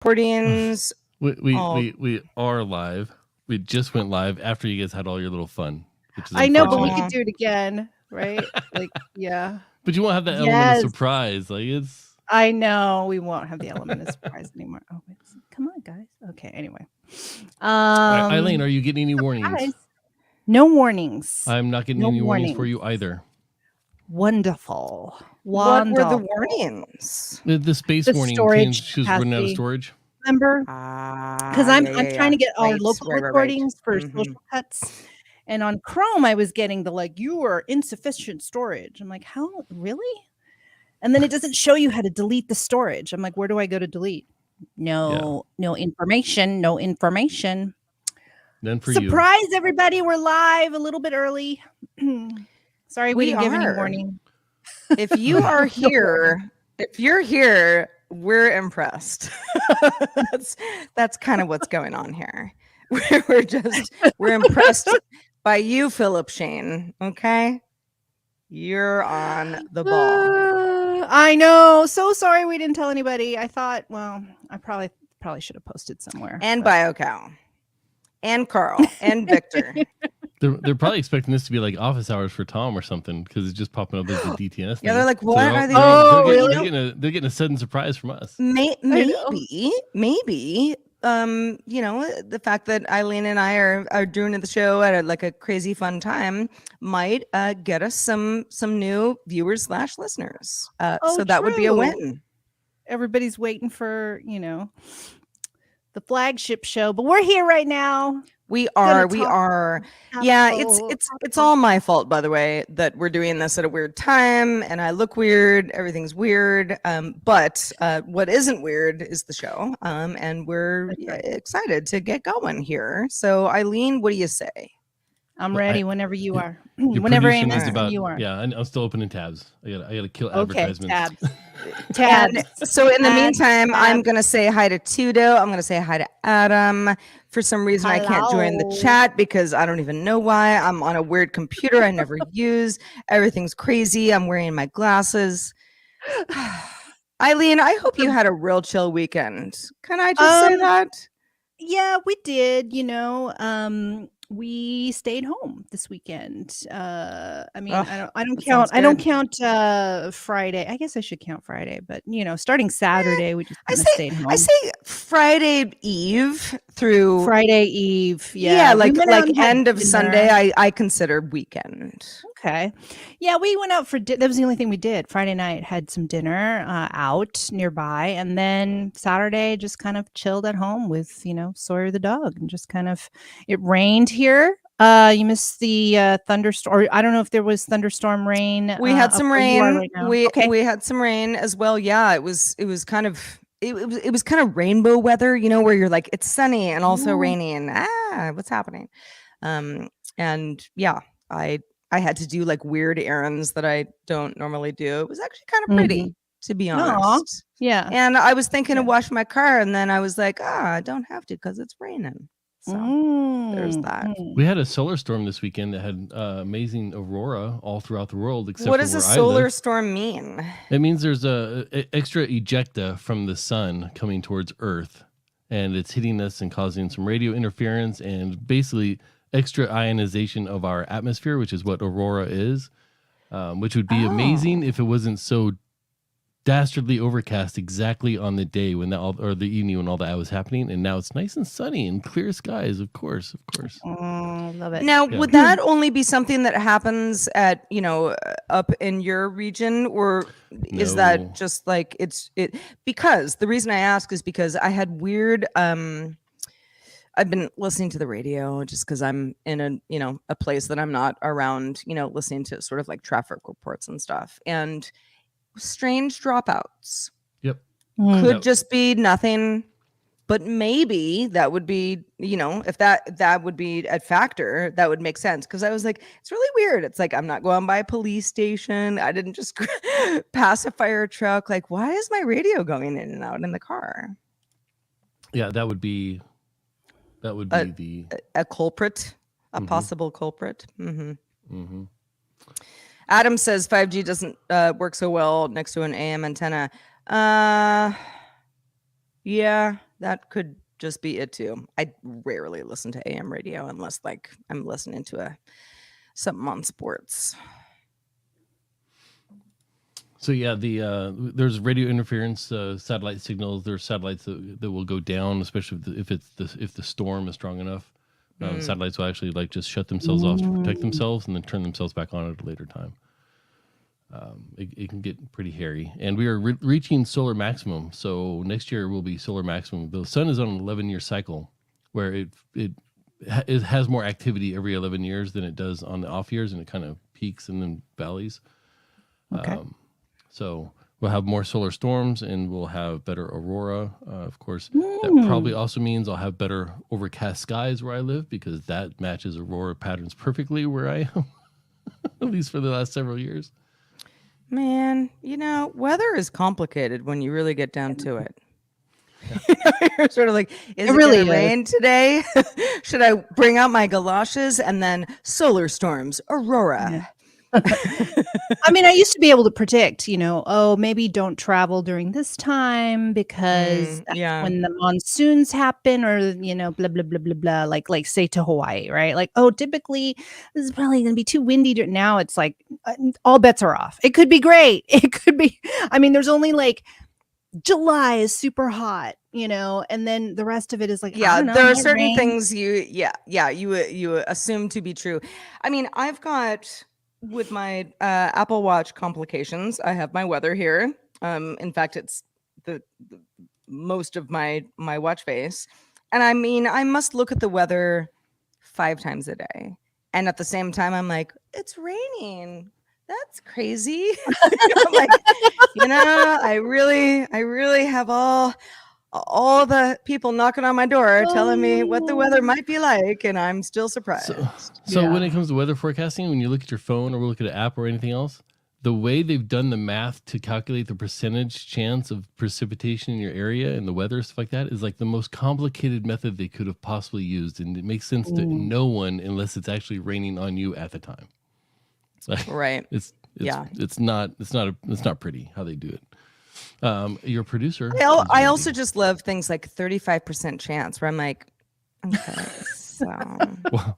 recordings. We are live. We just went live after you guys had all your little fun. Which is I know, but we could do it again, right? Like, yeah. But you won't have that element of surprise. Like it's. I know we won't have the element of surprise anymore. Oh, come on, guys. Okay. Anyway, Eileen, are you getting any warnings? No warnings. I'm not getting any warnings for you either. Wonderful. What were the warnings? The space warning. Storage she was running out of storage. Remember? Because I'm trying to get our local recordings for social cuts. And on Chrome, I was getting the you are insufficient storage. I'm like, how? Really? And then it doesn't show you how to delete the storage. I'm like, where do I go to delete? No information. No information. Then for Surprise, everybody. We're live a little bit early. Sorry, we didn't give any warning. If you are here, we're impressed. That's kind of what's going on here. We're impressed by you, Philip Shane. Okay, you're on the ball. I know. So sorry we didn't tell anybody. I thought, well, I probably should have posted somewhere. And BioCow, and Carl, and Victor. They're probably expecting this to be like office hours for Tom or something because it's just popping up as the DTNS. Yeah, they're like, what are they? Really? They're getting a sudden surprise from us. Maybe. The fact that Eileen and I are doing the show at a crazy fun time might get us some new viewers / listeners. So that would be a win. Everybody's waiting for the flagship show, but we're here right now. We are. Yeah, it's all my fault, by the way, that we're doing this at a weird time and I look weird. Everything's weird. But what isn't weird is the show. And we're excited to get going here. So Eileen, what do you say? I'm ready whenever you are. Whenever you are. Yeah, I'm still opening tabs. I gotta kill advertisements. Tabs. So in the meantime, I'm gonna say hi to Tudo. I'm gonna say hi to Adam. For some reason, I can't join the chat because I don't even know why. I'm on a weird computer I never use. Everything's crazy. I'm wearing my glasses. Eileen, I hope you had a real chill weekend. Can I just say that? Yeah, we did. We stayed home this weekend. I don't count Friday. I guess I should count Friday, but starting Saturday, we just stayed home. I say Friday Eve through Friday Eve. Yeah, like end of Sunday. I consider weekend. Okay. Yeah, we went out for that was the only thing we did. Friday night had some dinner out nearby, and then Saturday just kind of chilled at home with Sawyer the dog, and just kind of it rained here. You missed the thunderstorm. I don't know if there was thunderstorm rain. We had some rain. We had some rain as well. Yeah, it was kind of it was kind of rainbow weather, where you're like it's sunny and also rainy and what's happening? And yeah, I had to do weird errands that I don't normally do. It was actually kind of pretty, to be honest. Yeah. And I was thinking of washing my car, and then I was like, I don't have to because it's raining. So there's that. We had a solar storm this weekend that had amazing aurora all throughout the world. Except what does a solar storm mean? It means there's a extra ejecta from the sun coming towards Earth, and it's hitting us and causing some radio interference and basically extra ionization of our atmosphere, which is what aurora is, which would be amazing if it wasn't so dastardly overcast exactly on the day when or the evening when all that was happening, and now it's nice and sunny and clear skies. Of course. Oh, love it. Now, would that only be something that happens at up in your region, or is that just because the reason I ask is because I had weird I've been listening to the radio just because I'm in a place that I'm not around, listening to sort of traffic reports and stuff, and strange dropouts. Yep. Could just be nothing, but maybe that would be, if that would be a factor, that would make sense. Because I was like, it's really weird. It's I'm not going by a police station. I didn't just pass a fire truck. Why is my radio going in and out in the car? Yeah, that would be a culprit, a possible culprit. Adam says 5G doesn't work so well next to an AM antenna. Yeah, that could just be it too. I rarely listen to AM radio unless like I'm listening to something on sports. So yeah, there's radio interference, satellite signals. There's satellites that will go down, especially if the storm is strong enough. Satellites will actually like just shut themselves off to protect themselves and then turn themselves back on at a later time. It can get pretty hairy, and we are reaching solar maximum. So next year will be solar maximum. The sun is on an 11-year cycle, where it has more activity every 11 years than it does on the off years, and it kind of peaks and then valleys. Okay. So we'll have more solar storms, and we'll have better aurora. Of course, that probably also means I'll have better overcast skies where I live, because that matches aurora patterns perfectly where I am, at least for the last several years. Man, weather is complicated when you really get down to it. You're sort of like, is it really going to rain today? Should I bring out my galoshes? And then solar storms, aurora. Yeah. I mean, I used to be able to predict, maybe don't travel during this time because that's when the monsoons happen, or, blah, blah, blah, blah, blah, like say to Hawaii, right? Like, typically this is probably going to be too windy. Now it's like all bets are off. It could be great. It could be, there's only like July is super hot, and then the rest of it is like, there are certain things you assume to be true. I've got, with my Apple Watch complications, I have my weather here. In fact, it's the most of my watch face. And I must look at the weather 5 times a day. And at the same time, I'm like, it's raining. That's crazy. I'm like, I really have all the people knocking on my door telling me what the weather might be like, and I'm still surprised. So when it comes to weather forecasting, when you look at your phone or look at an app or anything else, the way they've done the math to calculate the percentage chance of precipitation in your area and the weather, stuff like that, is like the most complicated method they could have possibly used. And it makes sense to no one unless it's actually raining on you at the time. Like, right. It's not pretty how they do it. Your producer. I also just love things like 35% chance, where I'm like, okay, so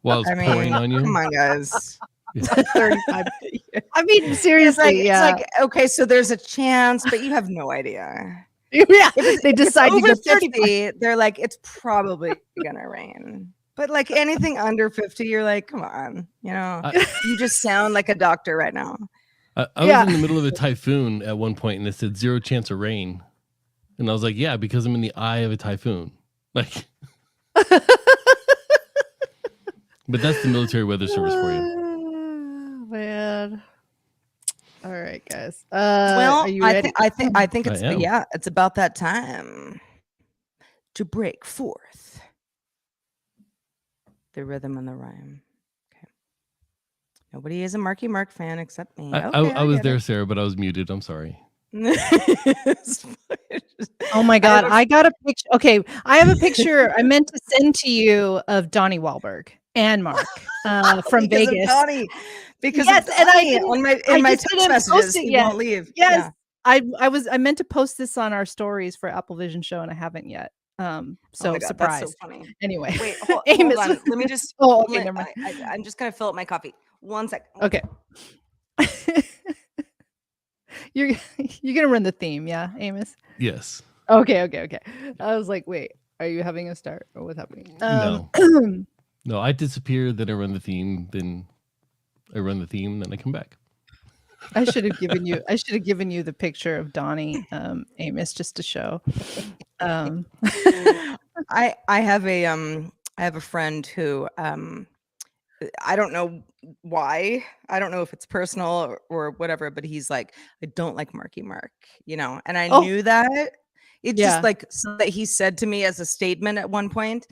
while it's pouring on you. Come on, guys. 35. Seriously, it's like, okay, so there's a chance, but you have no idea. Yeah, they decide to go 50. They're like, it's probably gonna rain. But like anything under 50, you're like, come on, you just sound like a doctor right now. I was in the middle of a typhoon at one point, and it said 0 chance of rain. And I was like, yeah, because I'm in the eye of a typhoon. Like, but that's the military weather service for you. Man. All right, guys. Well, are you ready? I think it's it's about that time to break forth the rhythm and the rhyme. Nobody is a Marky Mark fan except me. I was there, Sarah, but I was muted. I'm sorry. Oh my God. I got a picture. Okay. I have a picture I meant to send to you of Donnie Wahlberg and Mark from Vegas. Because yes, and in my text messages, he won't leave. Yes. Yeah. I meant to post this on our stories for Apple Vision Show, and I haven't yet. So God, surprise. that's so funny. Anyway, wait, hold on. Let me just. Never mind. I'm just gonna fill up my coffee. 1 second. Okay. You're gonna run the theme, yeah, Amos? Yes. Okay. I was like, wait, are you having a start or what's happening? No. No, I disappear, then I run the theme, then I run the theme, then I come back. I should have given you the picture of Donnie, Amos, just to show. I have a friend who I don't know why. I don't know if it's personal or whatever, but he's like, I don't like Marky Mark, and I knew that. It's just like something that he said to me as a statement at one point.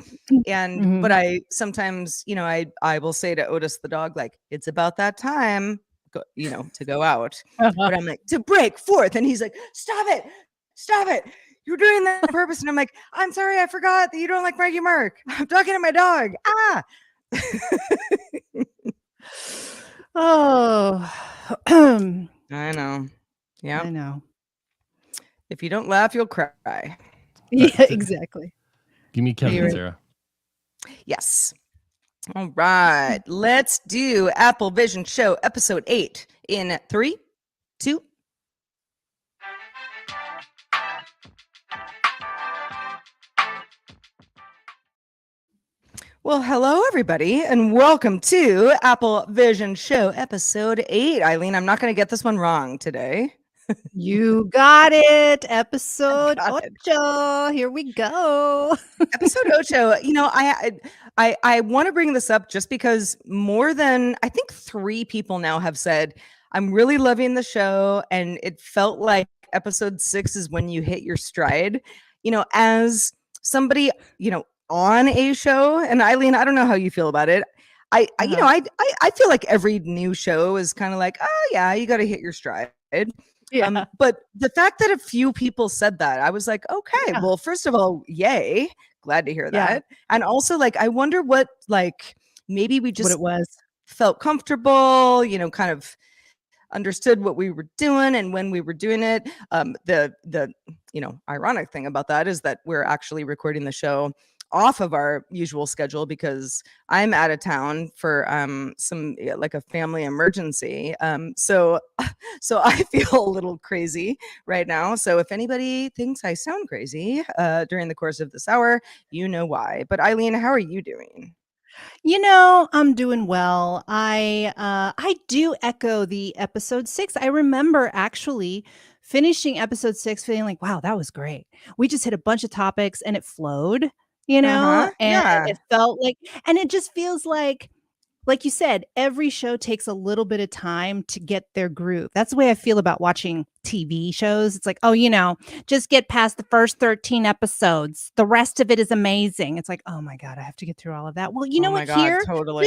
And but I sometimes, I will say to Otis the dog, like, it's about that time, to go out. But I'm like, to break forth. And he's like, stop it. You're doing that on purpose. And I'm like, I'm sorry, I forgot that you don't like Marky Mark. I'm talking to my dog. Oh. I know. Yeah. I know. If you don't laugh, you'll cry. Yeah, exactly. Give me Kevin, Sarah. Yes. All right. Let's do Apple Vision Show episode 8 in 3, 2. Well, hello, everybody, and welcome to Apple Vision Show episode 8. Eileen, I'm not going to get this one wrong today. You got it. Episode 8. Here we go. Episode 8. You know, I want to bring this up just because more than, I think 3 people now have said, I'm really loving the show, and it felt like episode 6 is when you hit your stride. You know, as somebody, you know, on a show, and Eileen, I don't know how you feel about it. I feel like every new show is kind of like, oh yeah, you got to hit your stride. Yeah. But the fact that a few people said that, I was like, okay, well, first of all, yay, glad to hear that. And also, like, I wonder what, like, maybe we just felt comfortable, you know, kind of understood what we were doing and when we were doing it. The you know, ironic thing about that is that we're actually recording the show off of our usual schedule because I'm out of town for some like a family emergency. So I feel a little crazy right now. So if anybody thinks I sound crazy during the course of this hour, you know why. But Eileen, how are you doing? You know, I'm doing well. I do echo the episode 6. I remember actually finishing episode 6 feeling like, wow, that was great. We just hit a bunch of topics and it flowed, you know, and it felt like, and it just feels like you said, every show takes a little bit of time to get their groove. That's the way I feel about watching TV shows. It's like, oh, you know, just get past the first 13 episodes. The rest of it is amazing. It's like, oh my God, I have to get through all of that. Well, you know what? Here, totally.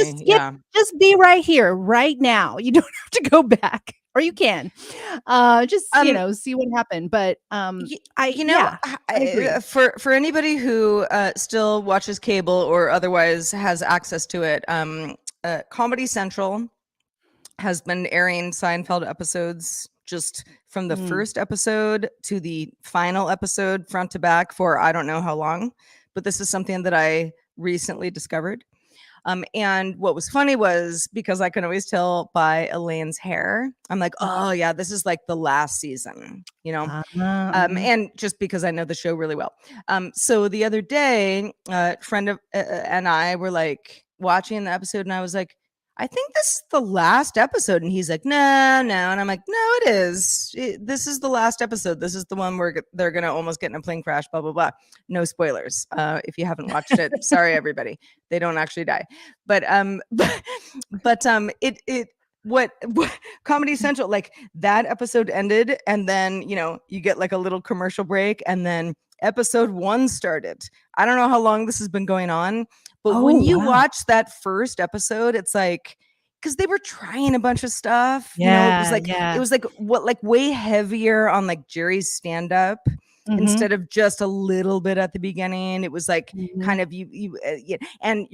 Just be right here, right now. You don't have to go back, or you can just, you know, see what happened. But I agree. For anybody who still watches cable or otherwise has access to it, Comedy Central has been airing Seinfeld episodes just from the first episode to the final episode front to back for I don't know how long, but this is something that I recently discovered. And what was funny was because I can always tell by Elaine's hair, I'm like, oh yeah, this is like the last season, you know? And just because I know the show really well. So the other day, a friend of and I were like watching the episode, and I was like, I think this is the last episode. And he's like, no. And I'm like, no, it is. This is the last episode. This is the one where they're going to almost get in a plane crash, blah, blah, blah. No spoilers. If you haven't watched it, sorry, everybody. They don't actually die. But what Comedy Central, like that episode ended. And then, you know, you get like a little commercial break. And then episode 1 started. I don't know how long this has been going on. But when you watch that first episode, it's like, because they were trying a bunch of stuff. You know, it was like what, like way heavier on like Jerry's stand-up instead of just a little bit at the beginning. It was like kind of and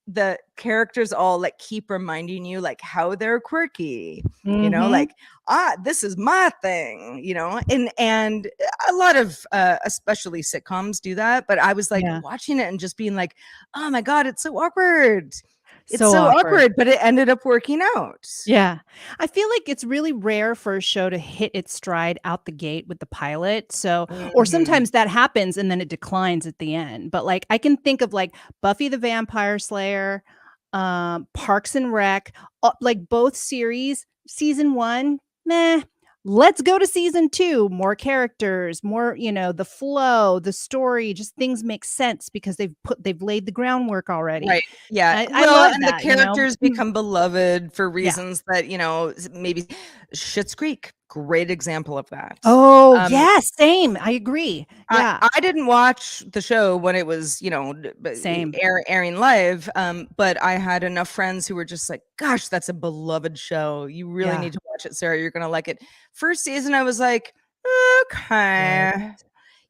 the characters all like keep reminding you like how they're quirky, you know, like, this is my thing, you know, and a lot of especially sitcoms do that. But I was like watching it and just being like, oh my God, it's so awkward. It's so awkward, but it ended up working out. Yeah. I feel like it's really rare for a show to hit its stride out the gate with the pilot. So, or sometimes that happens and then it declines at the end. But like, I can think of like Buffy the Vampire Slayer, Parks and Rec, like both series, season 1, meh. Let's go to season 2, more characters, more, you know, the flow, the story, just things make sense because they've laid the groundwork already. Right. Yeah. I love and that, the characters become beloved for reasons that, you know, maybe Schitt's Creek, great example of that. Oh, yeah, same. I agree. Yeah. I didn't watch the show when it was, you know, airing live. But I had enough friends who were just like, gosh, that's a beloved show. You really need to watch it, Sarah. You're going to like it. First season, I was like, okay.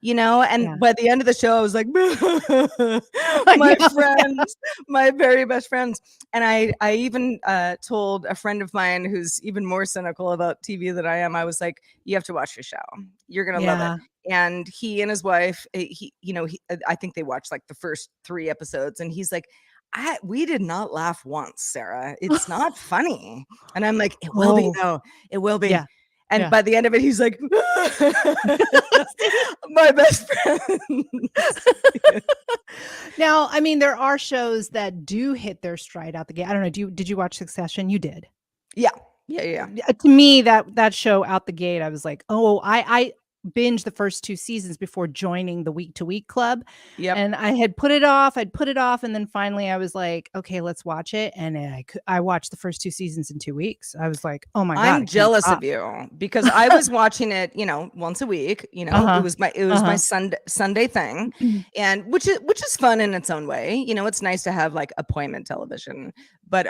you know, and Yeah. by the end of the show, I was like, my friends, my very best friends. And I even told a friend of mine who's even more cynical about TV than I am, I was like, you have to watch the show. You're going to love it. And he and his wife, I think they watched like the first 3 episodes, and he's like, we did not laugh once, Sarah. It's not funny. And I'm like, it will be though. It will be. Yeah. And by the end of it, he's like, my best friend. Now, I mean, there are shows that do hit their stride out the gate. I don't know. Did you watch Succession? You did. Yeah. To me, that show out the gate, I was like, oh, I binged the first 2 seasons before joining the week to week club. Yep. And I had put it off. And then finally I was like, okay, let's watch it. And I watched the first 2 seasons in 2 weeks. I was like, oh my God. I'm jealous of you because I was watching it, once a week, it was my Sunday thing. And which is fun in its own way. It's nice to have like appointment television, but,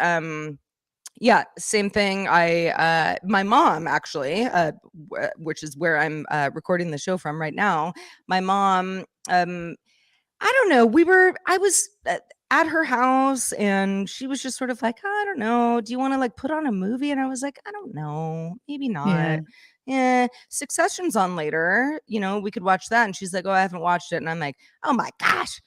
yeah, same thing. My mom actually, which is where I'm recording the show from right now. My mom, I don't know. I was at her house, and she was just sort of like, I don't know. Do you want to like put on a movie? And I was like, I don't know, maybe not. Yeah, Succession's on later. We could watch that. And she's like, oh, I haven't watched it. And I'm like, oh my gosh.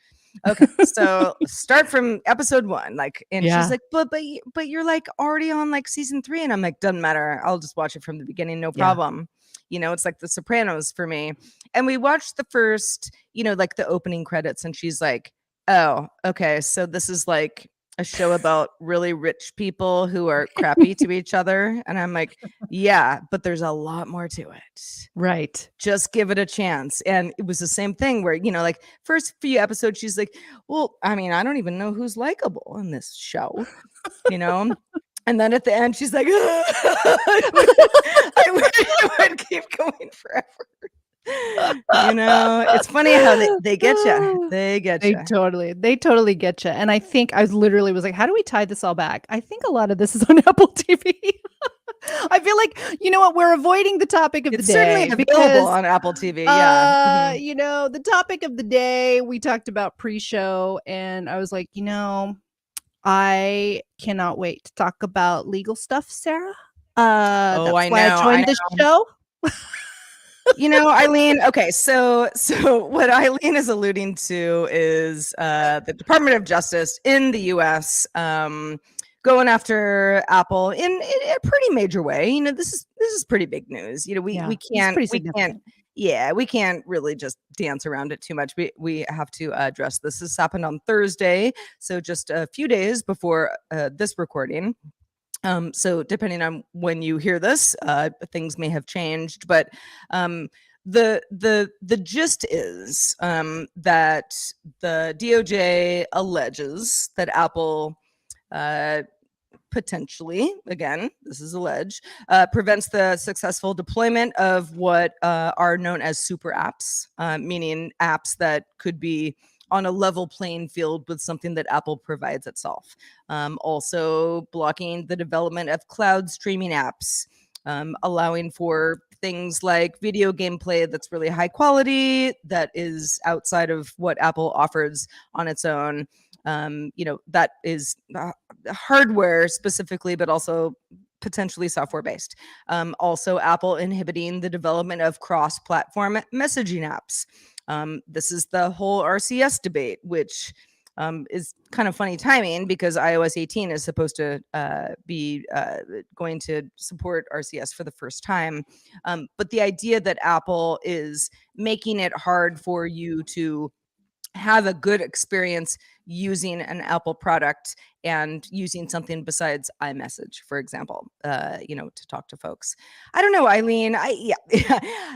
Okay, so start from episode 1, like, and she's like, but you're like already on like season 3, and I'm like, doesn't matter, I'll just watch it from the beginning, no problem. It's like The Sopranos for me. And we watched the first, like the opening credits, and she's like, oh, okay, so this is like a show about really rich people who are crappy to each other. And I'm like, yeah, but there's a lot more to it. Right. Just give it a chance. And it was the same thing where, like first few episodes, she's like, well, I mean, I don't even know who's likable in this show, And then at the end, she's like, I would keep going forever. It's funny how they get you. They get you. They totally get you. And I think I literally was like, how do we tie this all back? I think a lot of this is on Apple TV. I feel like, you know what? We're avoiding the topic of the day. It's certainly available on Apple TV. Yeah. The topic of the day, we talked about pre-show, and I was like, I cannot wait to talk about legal stuff, Sarah. That's why I joined the show. Eileen, okay, so what Eileen is alluding to is the Department of Justice in the US going after Apple in a pretty major way. This is pretty big news. We can't really just dance around it too much. We have to address this. This happened on Thursday, so just a few days before this recording. So depending on when you hear this, things may have changed, but the gist is that the DOJ alleges that Apple potentially, again, this is alleged, prevents the successful deployment of what are known as super apps, meaning apps that could be on a level playing field with something that Apple provides itself. Also blocking the development of cloud streaming apps, allowing for things like video gameplay that's really high quality, that is outside of what Apple offers on its own. That is hardware specifically, but also potentially software based. Also, Apple inhibiting the development of cross-platform messaging apps. This is the whole RCS debate, which is kind of funny timing because iOS 18 is supposed to be going to support RCS for the first time. But the idea that Apple is making it hard for you to have a good experience using an Apple product and using something besides iMessage, for example, to talk to folks. I don't know, Eileen.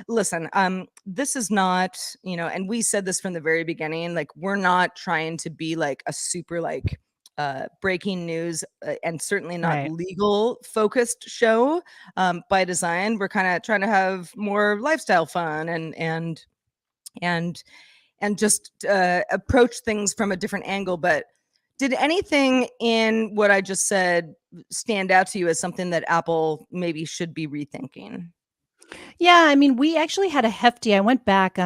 Listen, this is not, and we said this from the very beginning, like, we're not trying to be like a super like breaking news and certainly not legal focused show by design. We're kind of trying to have more lifestyle fun and just approach things from a different angle. But did anything in what I just said stand out to you as something that Apple maybe should be rethinking? Yeah, I mean, we actually had a hefty, I went back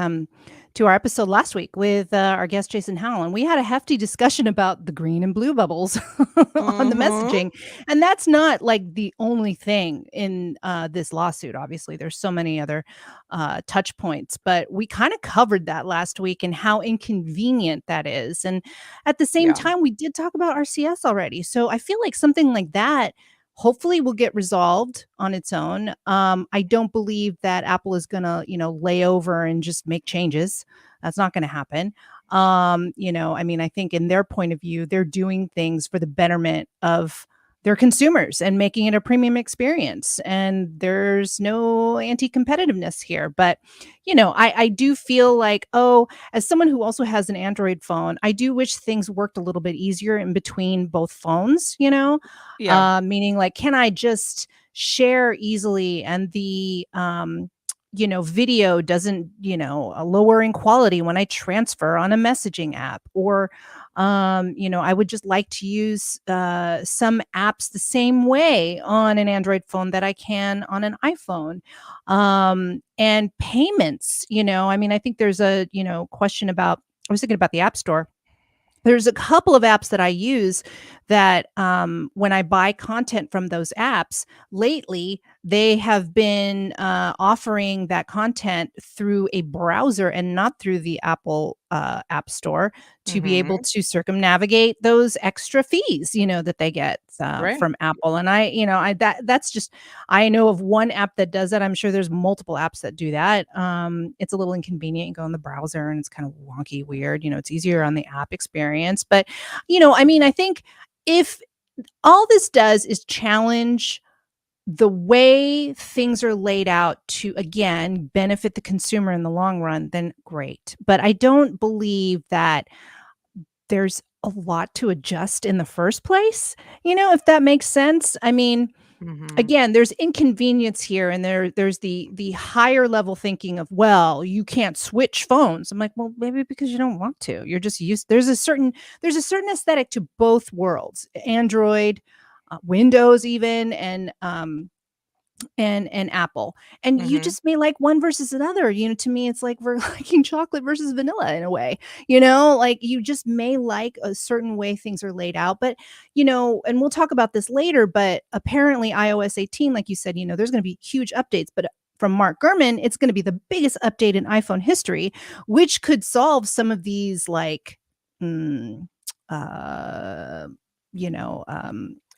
to our episode last week with our guest Jason Howell, and we had a hefty discussion about the green and blue bubbles on the messaging. And that's not like the only thing in this lawsuit. Obviously, there's so many other touch points, but we kind of covered that last week and how inconvenient that is. And at the same time, we did talk about RCS already. So I feel like something like that hopefully will get resolved on its own. I don't believe that Apple is going to, lay over and just make changes. That's not going to happen. I think in their point of view, they're doing things for the betterment of their consumers and making it a premium experience. And there's no anti-competitiveness here. But, I do feel like, as someone who also has an Android phone, I do wish things worked a little bit easier in between both phones, meaning like, can I just share easily and the, video doesn't, lower in quality when I transfer on a messaging app, or I would just like to use some apps the same way on an Android phone that I can on an iPhone. And payments, I think there's a, question about, I was thinking about the App Store. There's a couple of apps that I use that when I buy content from those apps lately, they have been offering that content through a browser and not through the Apple App Store to be able to circumnavigate those extra fees, that they get from Apple. And that's just, I know of one app that does that. I'm sure there's multiple apps that do that. It's a little inconvenient. You go in the browser and it's kind of wonky, weird. It's easier on the app experience. But, I think if all this does is challenge the way things are laid out to, again, benefit the consumer in the long run, then great. But I don't believe that there's a lot to adjust in the first place, if that makes sense. I mean, again, there's inconvenience here, and there's the higher level thinking of, well, you can't switch phones. I'm like, well, maybe because you don't want to. You're just used. There's a certain aesthetic to both worlds, Android, Windows, even, and Apple, and you just may like one versus another. To me, it's like we're liking chocolate versus vanilla in a way. Like you just may like a certain way things are laid out. But and we'll talk about this later, but apparently iOS 18, like you said, there's going to be huge updates. But from Mark Gurman, it's going to be the biggest update in iPhone history, which could solve some of these like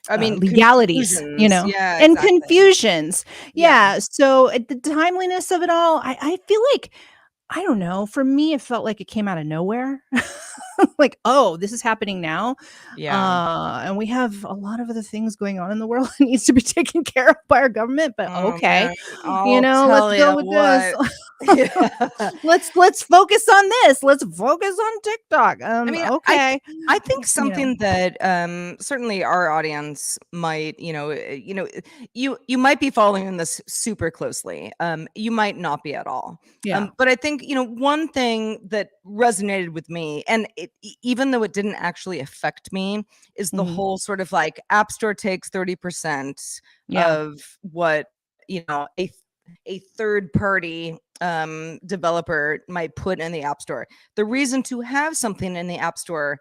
legalities, and confusions. Yeah. So the timeliness of it all, I feel like, I don't know, for me, it felt like it came out of nowhere. Like, oh, this is happening now. And we have a lot of other things going on in the world that needs to be taken care of by our government. But okay, let's go with this. Let's focus on this. Let's focus on TikTok. Okay. I think something that certainly our audience might, you might be following this super closely. You might not be at all. But I think, one thing that resonated with me, and even though it didn't actually affect me, is the whole sort of like App Store takes 30% of what, a third party developer might put in the App Store. The reason to have something in the App Store,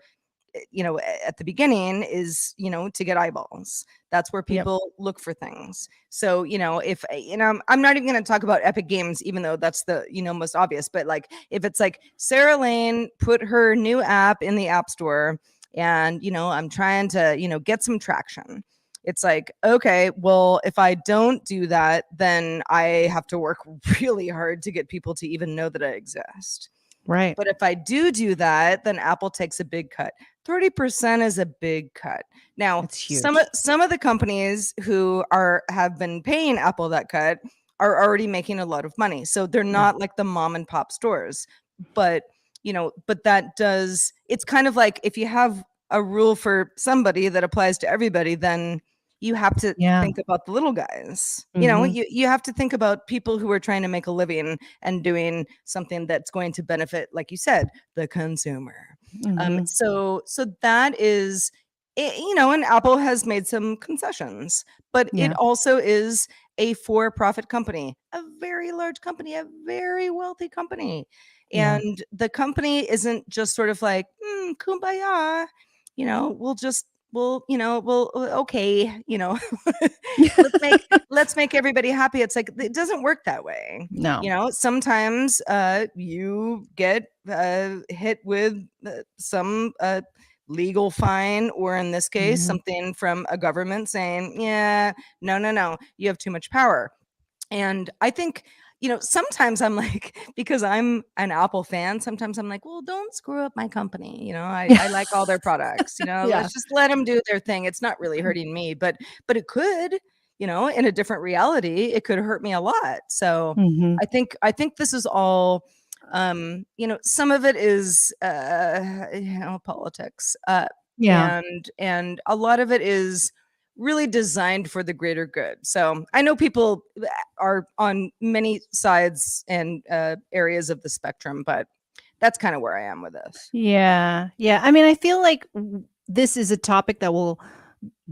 at the beginning is, to get eyeballs. That's where people look for things. So, if, I'm not even going to talk about Epic Games, even though that's the, most obvious, but like, if it's like Sarah Lane put her new app in the App Store and, I'm trying to, get some traction. It's like, okay, well, if I don't do that, then I have to work really hard to get people to even know that I exist. Right. But if I do that, then Apple takes a big cut. 30% is a big cut. Now, some of the companies who have been paying Apple that cut are already making a lot of money. So they're not like the mom and pop stores. But, but that does, it's kind of like if you have a rule for somebody that applies to everybody, then you have to think about the little guys. You have to think about people who are trying to make a living and doing something that's going to benefit, like you said, the consumer. So that is, and Apple has made some concessions, but it also is a for-profit company, a very large company, a very wealthy company. And the company isn't just sort of like, kumbaya, okay, let's make everybody happy. It's like, it doesn't work that way. No. Sometimes you get hit with some legal fine, or in this case, something from a government saying, yeah, no, you have too much power. And I think, sometimes I'm like, because I'm an Apple fan, sometimes I'm like, well, don't screw up my company. I like all their products, let's just let them do their thing. It's not really hurting me, but it could, in a different reality, it could hurt me a lot. So I think this is all, some of it is, politics, and a lot of it is really designed for the greater good. So I know people are on many sides and areas of the spectrum, but that's kind of where I am with this. Yeah. I mean, I feel like this is a topic that will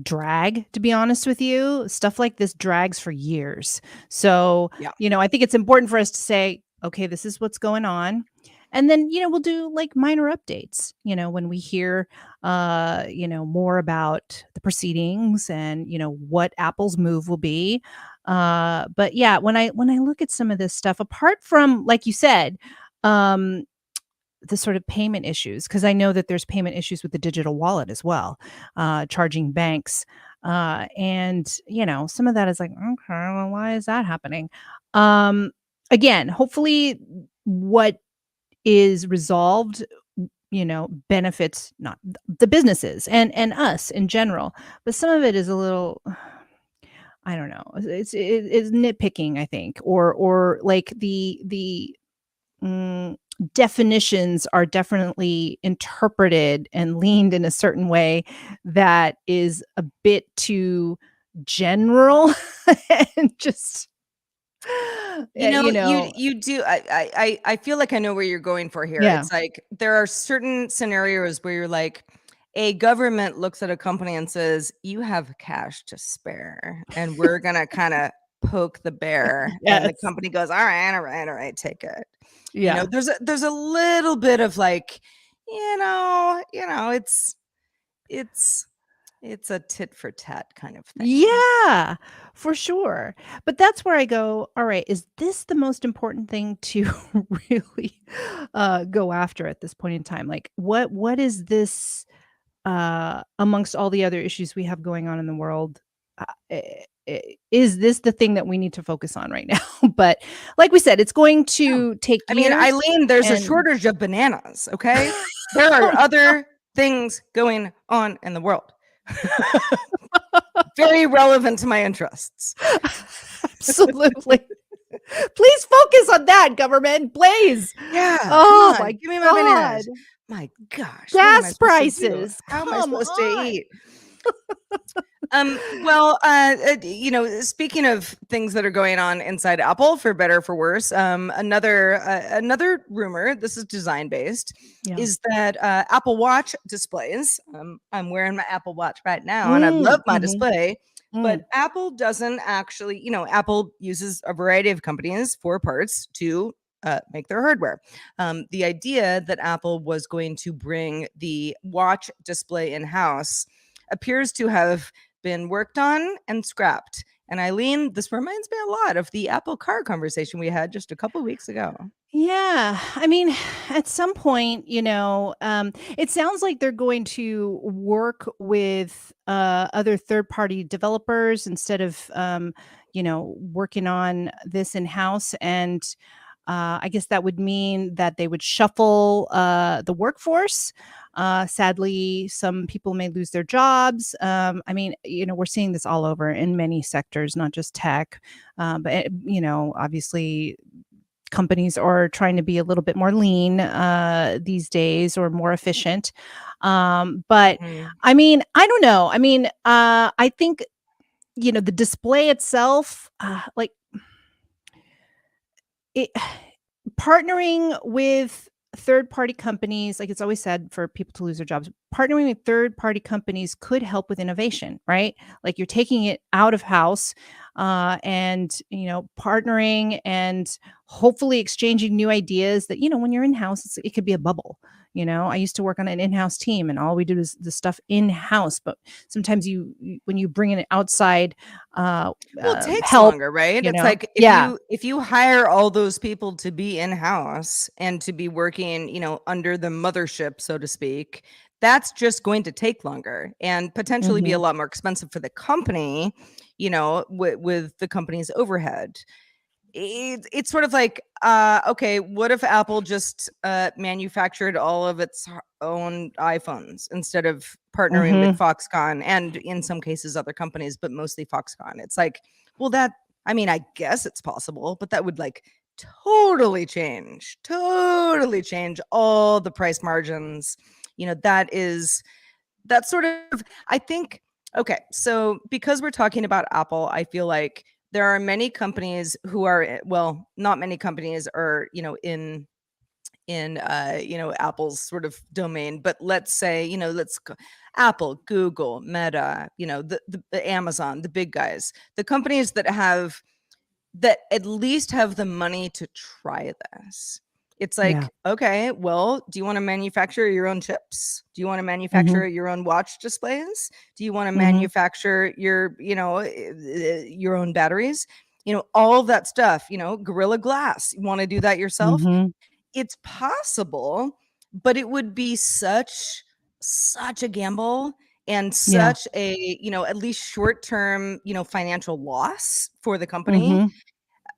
drag, to be honest with you. Stuff like this drags for years. So, I think it's important for us to say, okay, this is what's going on. And then, we'll do like minor updates, when we hear, more about the proceedings and, what Apple's move will be. But yeah, when I look at some of this stuff, apart from, like you said, the sort of payment issues, because I know that there's payment issues with the digital wallet as well, charging banks. And, some of that is like, okay, well, why is that happening? Again, hopefully what is resolved, benefits not the businesses and us in general. But some of it is a little, I don't know, it's nitpicking, I think, or like the definitions are definitely interpreted and leaned in a certain way that is a bit too general and just you do. I feel like I know where you're going for here. It's like there are certain scenarios where you're like, a government looks at a company and says, you have cash to spare, and we're gonna kind of poke the bear. And the company goes, all right, take it. There's a little bit of like, it's a tit for tat kind of thing. Yeah, for sure. But that's where I go, all right, is this the most important thing to really go after at this point in time? Like, what is this amongst all the other issues we have going on in the world? Is this the thing that we need to focus on right now? But like we said, it's going to take years. I mean, Eileen, there's a shortage of bananas, okay? There are other things going on in the world. Very relevant to my interests. Absolutely. Please focus on that, government, please. Yeah. Oh my, give me my bananas. My gosh. Gas prices. How am I supposed to eat? Speaking of things that are going on inside Apple, for better or for worse, another rumor, this is design based, is that Apple Watch displays, I'm wearing my Apple Watch right now, and I love my display, but Apple doesn't actually, Apple uses a variety of companies for parts to make their hardware. The idea that Apple was going to bring the watch display in-house appears to have been worked on and scrapped. And Eileen, this reminds me a lot of the Apple Car conversation we had just a couple weeks ago. Yeah. I mean, at some point, it sounds like they're going to work with other third-party developers instead of, working on this in-house. And I guess that would mean that they would shuffle the workforce. Sadly, some people may lose their jobs. I mean, we're seeing this all over in many sectors, not just tech. But, obviously, companies are trying to be a little bit more lean these days, or more efficient. But I mean, I don't know. I mean, I think, the display itself, like, partnering with third-party companies, like it's always said for people to lose their jobs, partnering with third-party companies could help with innovation, right? Like you're taking it out of house, and partnering and hopefully exchanging new ideas that, when you're in-house, it could be a bubble. I used to work on an in-house team and all we did is the stuff in-house, but sometimes when you bring in outside Well, it takes help, longer, right? It's like if you hire all those people to be in-house and to be working, under the mothership, so to speak, that's just going to take longer and potentially be a lot more expensive for the company, with the company's overhead. It's sort of like, okay, what if Apple just manufactured all of its own iPhones instead of partnering with Foxconn and in some cases other companies, but mostly Foxconn? It's like, well, I guess it's possible, but that would like totally change all the price margins. That's sort of, I think, okay, so because we're talking about Apple, I feel like there are many companies who are, well, not many companies are, in Apple's sort of domain, but let's say, let's go Apple, Google, Meta, the Amazon, the big guys, the companies that at least have the money to try this. It's like, okay, well, do you want to manufacture your own chips? Do you want to manufacture your own watch displays? Do you want to manufacture your own batteries? All of that stuff, Gorilla Glass. You want to do that yourself? It's possible, but it would be such a gamble and such a, at least short-term, financial loss for the company.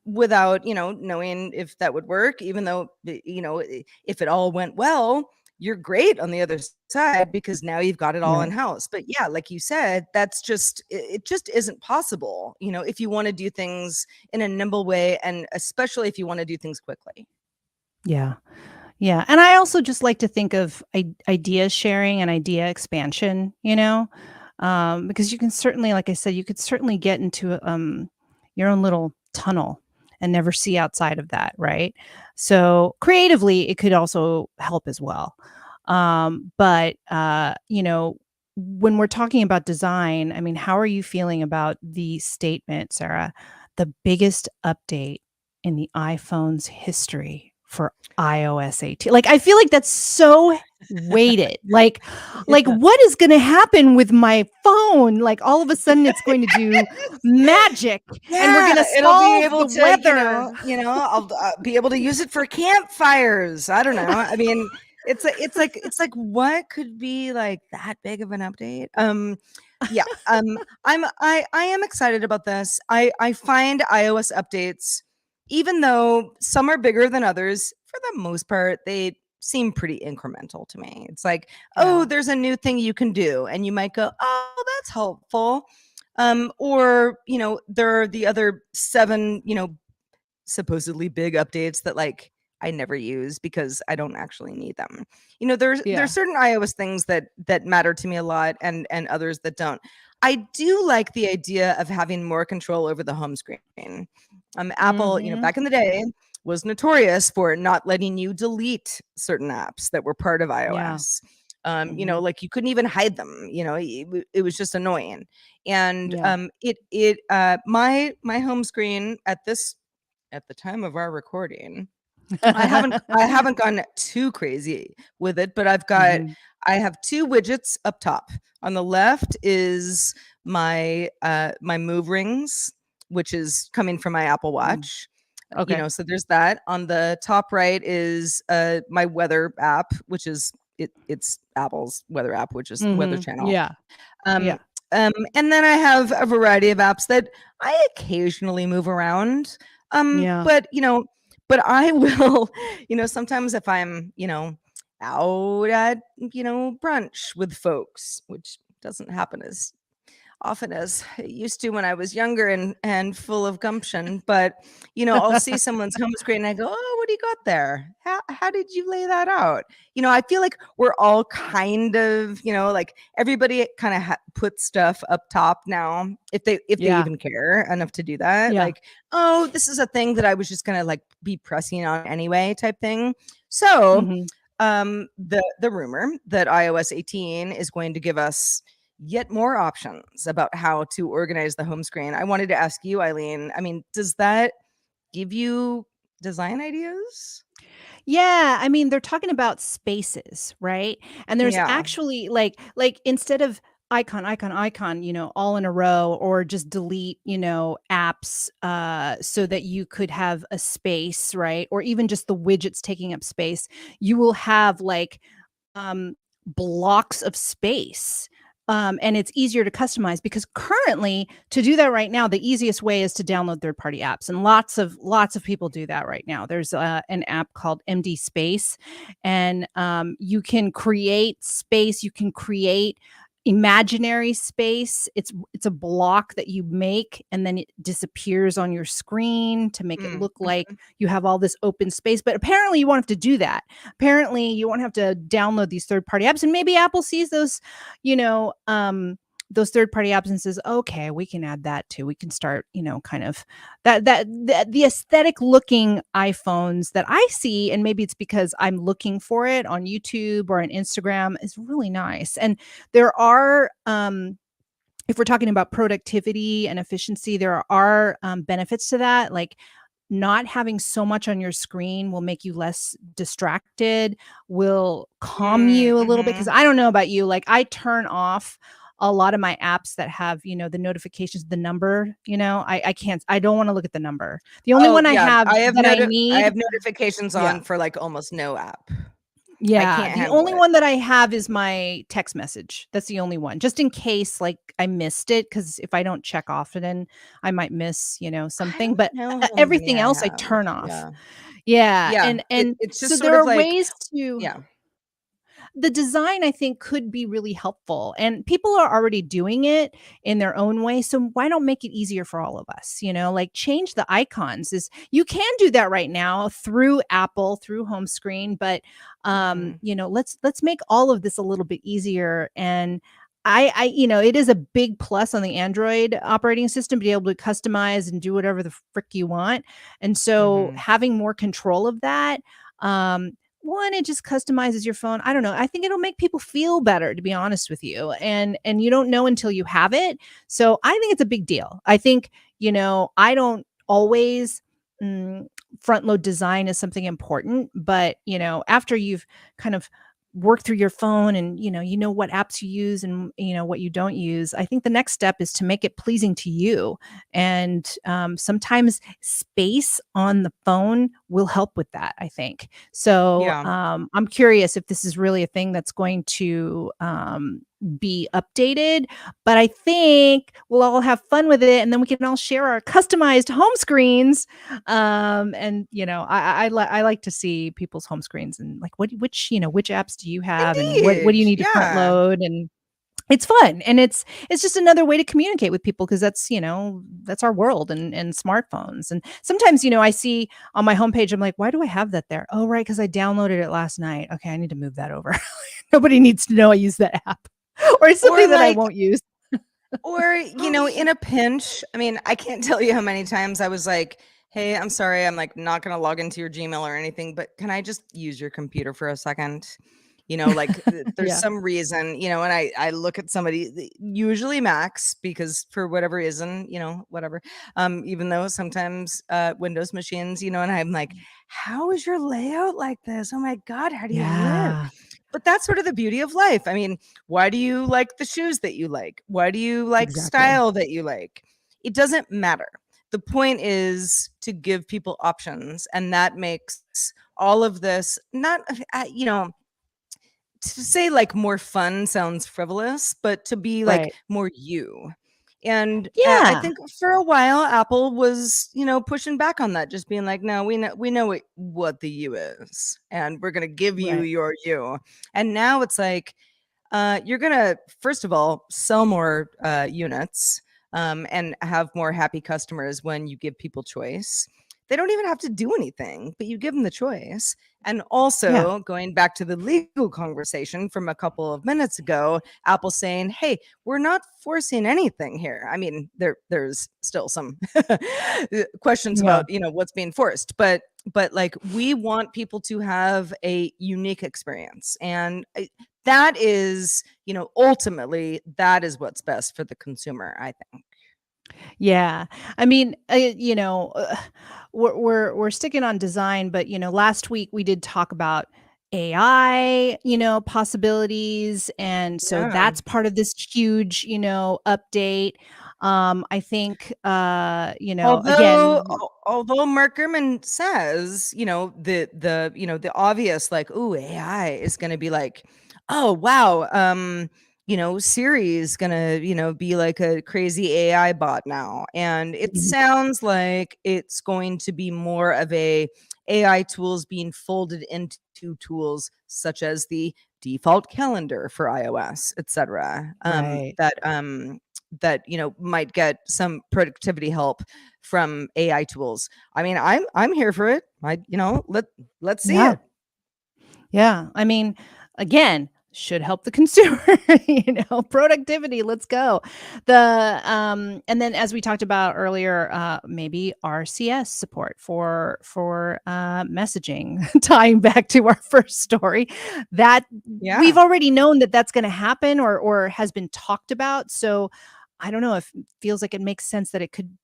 Without, knowing if that would work, even though, if it all went well, you're great on the other side because now you've got it all in house. But yeah, like you said, it just isn't possible, if you want to do things in a nimble way and especially if you want to do things quickly. Yeah. Yeah. And I also just like to think of idea sharing and idea expansion, because you can certainly, like I said, you could certainly get into your own little tunnel and never see outside of that, right? So creatively, it could also help as well. But when we're talking about design, I mean, how are you feeling about the statement, Sarah? The biggest update in the iPhone's history for iOS 18. Like, I feel like that's so weighted. Like what is going to happen with my phone? Like all of a sudden it's going to do magic and we're going to solve the weather. I'll be able to use it for campfires. I don't know. I mean, it's like what could be like that big of an update? I am excited about this. I find iOS updates, even though some are bigger than others, for the most part, they seem pretty incremental to me. It's like, oh, there's a new thing you can do. And you might go, oh, that's helpful. Or, there are the other 7, supposedly big updates that like I never use because I don't actually need them. There's certain iOS things that matter to me a lot and others that don't. I do like the idea of having more control over the home screen. Apple, back in the day was notorious for not letting you delete certain apps that were part of iOS. Like you couldn't even hide them, it was just annoying. And my home screen at the time of our recording, I haven't gone too crazy with it, but I have 2 widgets up top. On the left is my move rings, which is coming from my Apple Watch. Okay. So there's that. On the top right is my weather app, which is it's Apple's weather app, which is Weather Channel. And then I have a variety of apps that I occasionally move around. But I will, sometimes if I'm, out at, brunch with folks, which doesn't happen as often as I used to when I was younger and full of gumption. But I'll see someone's home screen and I go, "Oh, what do you got there? How did you lay that out?" I feel like we're all kind of, like everybody kind of puts stuff up top now, if they even care enough to do that. Yeah. Like, oh, this is a thing that I was just gonna like be pressing on anyway, type thing. So the rumor that iOS 18 is going to give us yet more options about how to organize the home screen. I wanted to ask you, Eileen, I mean, does that give you design ideas? Yeah, I mean, they're talking about spaces, right? And there's Yeah. actually like instead of icon, all in a row, or just delete, apps so that you could have a space, right? Or even just the widgets taking up space, you will have like blocks of space. And it's easier to customize because currently, to do that right now, the easiest way is to download third-party apps, and lots of people do that right now. There's an app called MD Space, and you can create space. You can create imaginary space. It's a block that you make, and then it disappears on your screen to make it look like you have all this open space. But apparently, you won't have to do that. Apparently, you won't have to download these third-party apps, and maybe Apple sees those, those third-party apps and says, okay, we can add that too. We can start, kind of the aesthetic looking iPhones that I see, and maybe it's because I'm looking for it on YouTube or on Instagram, is really nice. And there are, if we're talking about productivity and efficiency, there are benefits to that. Like, not having so much on your screen will make you less distracted, will calm you a little bit. Because I don't know about you, like I turn off a lot of my apps that have, the notifications, the number, I don't want to look at the number. The only one I have I need, have notifications on for like almost no app. Yeah, the only one that I have is my text message. That's the only one, just in case like I missed it, because if I don't check often, I might miss, something. But everything else I turn off. Yeah. And it's just so sort there of are like, ways to. Yeah. The design, I think, could be really helpful, and people are already doing it in their own way. So why don't make it easier for all of us? Like change the icons. You can do that right now through Apple, through home screen, but let's make all of this a little bit easier. And I it is a big plus on the Android operating system to be able to customize and do whatever the frick you want. And so having more control of that, one, it just customizes your phone. I don't know. I think it'll make people feel better, to be honest with you. And you don't know until you have it. So I think it's a big deal. I think, I don't always front load design as something important, but after you've kind of work through your phone and what apps you use and what you don't use, I think the next step is to make it pleasing to you. And sometimes space on the phone will help with that, I think. So I'm curious if this is really a thing that's going to be updated, but I think we'll all have fun with it, and then we can all share our customized home screens. And I like to see people's home screens and like which apps do you have, and what do you need to front load, and it's fun, and it's just another way to communicate with people, because that's that's our world, and smartphones. And sometimes I see on my homepage, I'm like, why do I have that there? Oh, right, because I downloaded it last night. Okay, I need to move that over. Nobody needs to know I use that app. Or something that I won't use. Or, in a pinch, I mean, I can't tell you how many times I was like, hey, I'm sorry, I'm like not going to log into your Gmail or anything, but can I just use your computer for a second? Like there's some reason, and I look at somebody, usually Macs, because for whatever reason, whatever, even though sometimes Windows machines, and I'm like, how is your layout like this? Oh my God, how do you live? But that's sort of the beauty of life. I mean, why do you like the shoes that you like? Why do you like style that you like? It doesn't matter. The point is to give people options, and that makes all of this not, to say like more fun sounds frivolous, but to be like more you. And I think for a while Apple was, pushing back on that, just being like, no, we know what the you is, and we're going to give you your you. And now it's like, You're gonna, first of all, sell more units and have more happy customers when you give people choice. They don't even have to do anything, but you give them the choice. And also, going back to the legal conversation from a couple of minutes ago, Apple saying, "Hey, we're not forcing anything here." I mean, there's still some questions about what's being forced, but like, we want people to have a unique experience, and that is, ultimately, that is what's best for the consumer, I think. Yeah. I mean, we're sticking on design, but last week we did talk about AI, possibilities, and so Yeah. that's part of this huge, update. I think Although again, although Mark Gurman says, the obvious, like, ooh, AI is gonna be like, oh wow, Siri is gonna, be like a crazy AI bot now. And it sounds like it's going to be more of a AI tools being folded into tools such as the default calendar for iOS, etc. right. That might get some productivity help from AI tools. I mean, I'm here for it. Let's see Yeah. it. Yeah. I mean, again, should help the consumer, productivity. Let's go. And then as we talked about earlier, maybe RCS support for messaging, tying back to our first story, that we've already known that that's going to happen or has been talked about. So I don't know if it feels like it makes sense that it could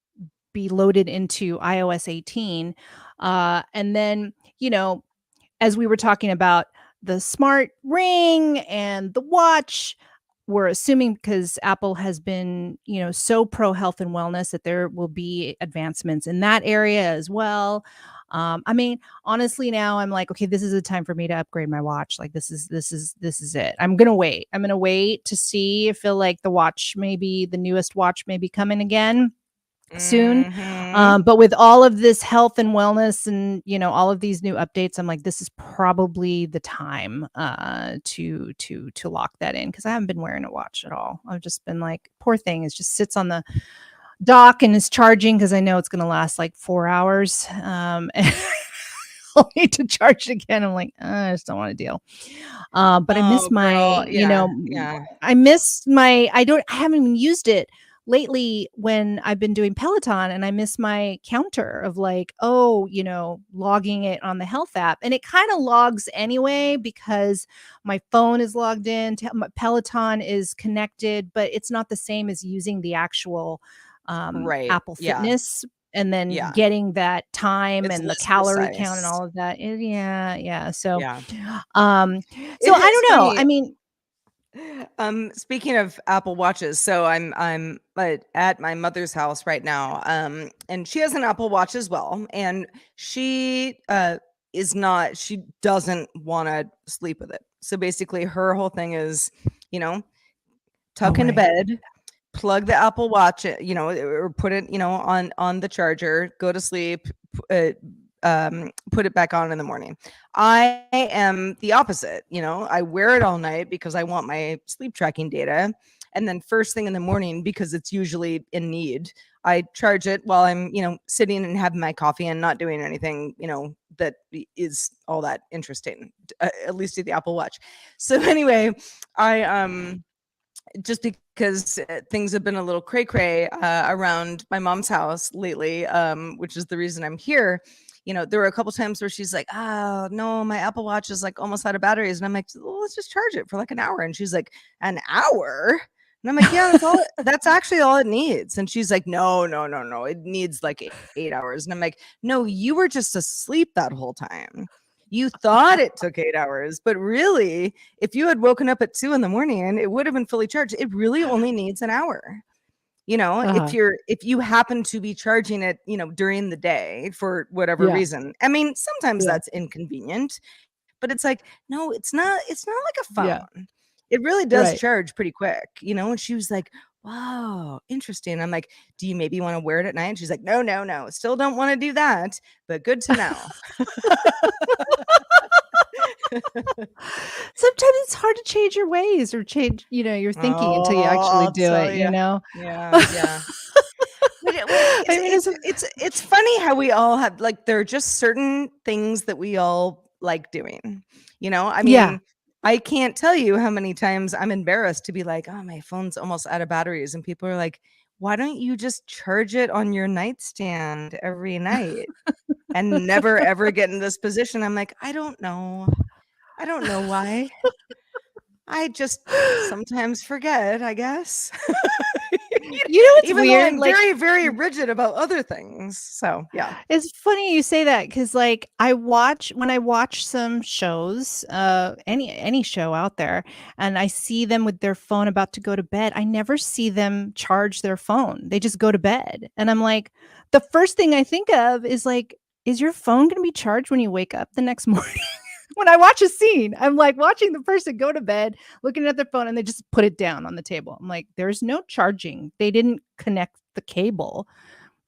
be loaded into iOS 18. And then, as we were talking about the smart ring and the watch, we're assuming because Apple has been, so pro health and wellness that there will be advancements in that area as well. I mean, honestly, now I'm like, okay, this is a time for me to upgrade my watch. Like this is it. I'm gonna wait. I'm gonna wait to see. I feel like the watch, maybe the newest watch, may be coming again soon. But with all of this health and wellness and all of these new updates, I'm like, this is probably the time to lock that in, because I haven't been wearing a watch at all. I've just been like, poor thing, it just sits on the dock and is charging because I know it's going to last like 4 hours. And I'll need to charge it again. I'm like, I just don't want to deal. But I miss my, I miss my, I haven't even used it lately when I've been doing Peloton, and I miss my counter of like, logging it on the health app. And it kind of logs anyway because my phone is logged in, my Peloton is connected, but it's not the same as using the actual Apple Fitness and then getting that time and the calorie count and all of that. So I don't know. I mean, speaking of Apple Watches, so I'm at my mother's house right now, and she has an Apple Watch as well, and she doesn't want to sleep with it. So basically, her whole thing is, tuck into bed, plug the Apple Watch, or put it, on the charger, go to sleep, put it back on in the morning. I am the opposite. I wear it all night because I want my sleep tracking data. And then first thing in the morning, because it's usually in need, I charge it while I'm, sitting and having my coffee and not doing anything, that is all that interesting, at least to the Apple Watch. So anyway, I just because things have been a little cray-cray around my mom's house lately, which is the reason I'm here. There were a couple times where she's like, oh no, my Apple Watch is like almost out of batteries. And I'm like, well, let's just charge it for like an hour. And she's like, an hour? And I'm like, yeah, that's actually all it needs. And she's like, no, it needs like 8 hours. And I'm like, no, you were just asleep that whole time. You thought it took 8 hours, but really, if you had woken up at 2 a.m, it would have been fully charged. It really only needs an hour. If you happen to be charging it, during the day for whatever reason. I mean, sometimes that's inconvenient, but it's like, no, it's not like a phone. It really does charge pretty quick, and she was like, wow, interesting. I'm like, do you maybe want to wear it at night? And she's like, no, still don't want to do that, but good to know. Sometimes it's hard to change your ways or change, your thinking until you actually I'll do tell it, ya. you know? Yeah. I mean, It's funny how we all have like there are just certain things that we all like doing. I yeah. mean, I can't tell you how many times I'm embarrassed to be like, oh, my phone's almost out of batteries, and people are like, why don't you just charge it on your nightstand every night and never ever get in this position? I'm like, I don't know why. I just sometimes forget, I guess. It's Even though weird. I'm Like, very, very rigid about other things. So yeah. it's funny you say that because, like, when I watch some shows, any show out there, and I see them with their phone about to go to bed, I never see them charge their phone. They just go to bed, and I'm like, the first thing I think of is like, is your phone going to be charged when you wake up the next morning? When I watch a scene, I'm like watching the person go to bed, looking at their phone, and they just put it down on the table. I'm like, there's no charging. They didn't connect the cable.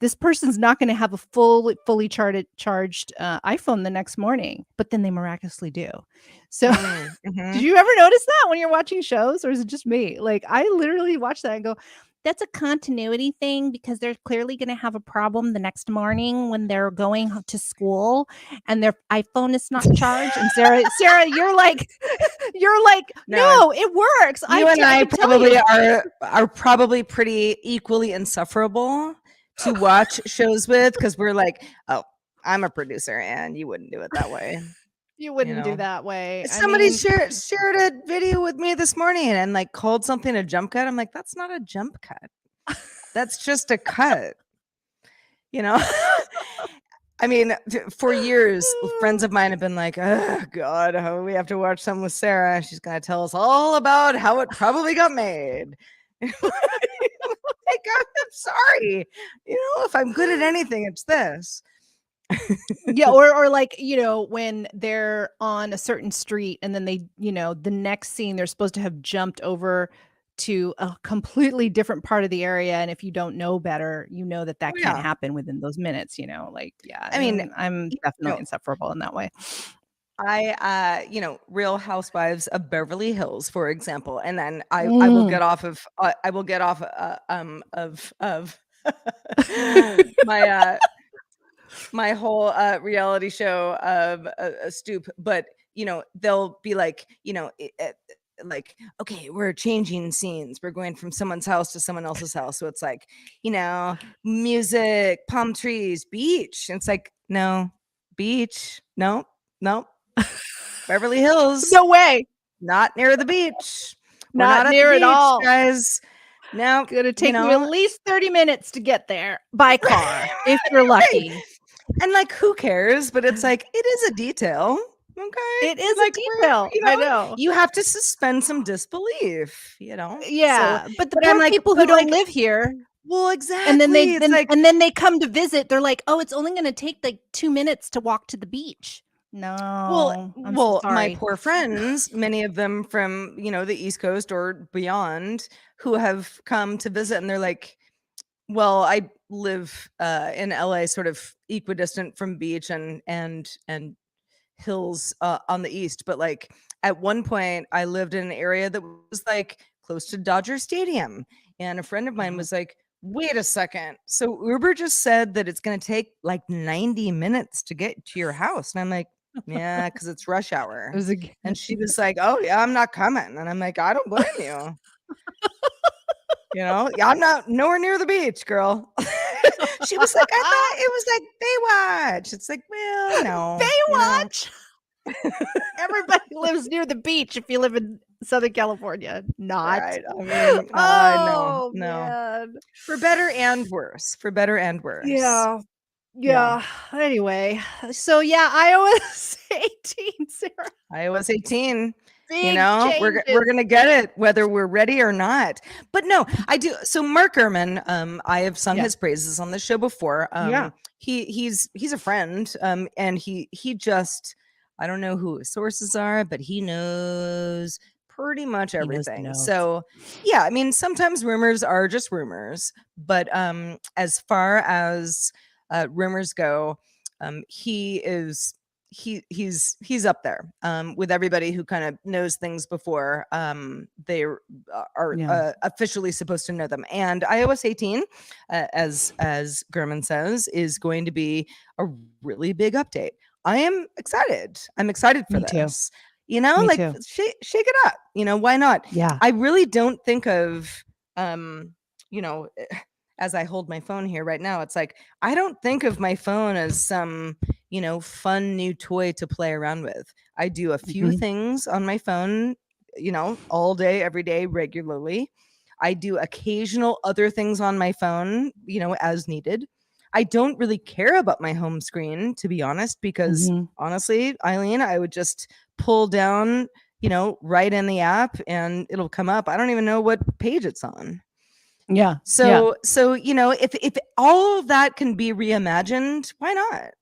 This person's not going to have a fully charged iPhone the next morning, but then they miraculously do. So did you ever notice that when you're watching shows, or is it just me? Like, I literally watch that and go, that's a continuity thing because they're clearly going to have a problem the next morning when they're going to school and their iPhone is not charged. And Sarah, you're like, no, it works. You and I probably are probably pretty equally insufferable to watch shows with, because we're like, oh, I'm a producer and you wouldn't do it that way. You wouldn't do that way. Somebody shared a video with me this morning and like called something a jump cut. I'm like, that's not a jump cut. That's just a cut. I mean, for years, friends of mine have been like, oh God, we have to watch something with Sarah. She's going to tell us all about how it probably got made. God, I'm sorry. If I'm good at anything, it's this. Yeah, or like, when they're on a certain street and then they, the next scene they're supposed to have jumped over to a completely different part of the area, and if you don't know better, that can't happen within those minutes, like, yeah. I mean, I'm definitely insufferable in that way. Real Housewives of Beverly Hills, for example, and then I will get off of my whole reality show of a stoop, but they'll be like, like, okay, we're changing scenes, we're going from someone's house to someone else's house, so it's like, music, palm trees, beach, and it's like, no, beach, no. Beverly Hills, no way, not near the beach. Not near at all, guys. Now gonna take you at least 30 minutes to get there by car if you're lucky. And like, who cares? But it's like, it is a detail. Okay, it is like a detail. I know you have to suspend some disbelief. Yeah, but the poor people who don't live here. Well, exactly. And then they come to visit. They're like, oh, it's only going to take like 2 minutes to walk to the beach. No. Well, my poor friends, many of them from, the East Coast or beyond, who have come to visit, and they're like, well, I live in LA, sort of equidistant from beach and hills on the east. But like, at one point I lived in an area that was like close to Dodger Stadium. And a friend of mine was like, wait a second. So Uber just said that it's going to take like 90 minutes to get to your house. And I'm like, yeah, because it's rush hour. And she was like, oh yeah, I'm not coming. And I'm like, I don't blame you. Yeah, I'm not nowhere near the beach, girl. She was like, I thought it was like Baywatch. It's like, well, no. Baywatch. Everybody lives near the beach if you live in Southern California. Not. Right. I mean, no. Man. For better and worse. Yeah. Anyway, so yeah, iOS 18, Sarah. iOS 18. We're gonna get it whether we're ready or not. But no, I do. So Mark Gurman, I have sung his praises on the show before. He's a friend, and he just, I don't know who his sources are, but he knows pretty much everything. So yeah, I mean, sometimes rumors are just rumors, but as far as rumors go, he he's up there with everybody who kind of knows things before they are officially supposed to know them. And iOS 18, as Gurman says, is going to be a really big update. I am excited. I'm excited for this. Too. You know, Me like too. shake it up. You know, why not? Yeah. I really don't think of you know, as I hold my phone here right now, it's like I don't think of my phone as some, you know, fun new toy to play around with. I do a few things on my phone, you know, all day, every day, regularly. I do occasional other things on my phone, you know, as needed. I don't really care about my home screen, to be honest, because honestly, Eileen, I would just pull down, you know, right in the app and it'll come up. I don't even know what page it's on. Yeah. So you know, if all of that can be reimagined, why not?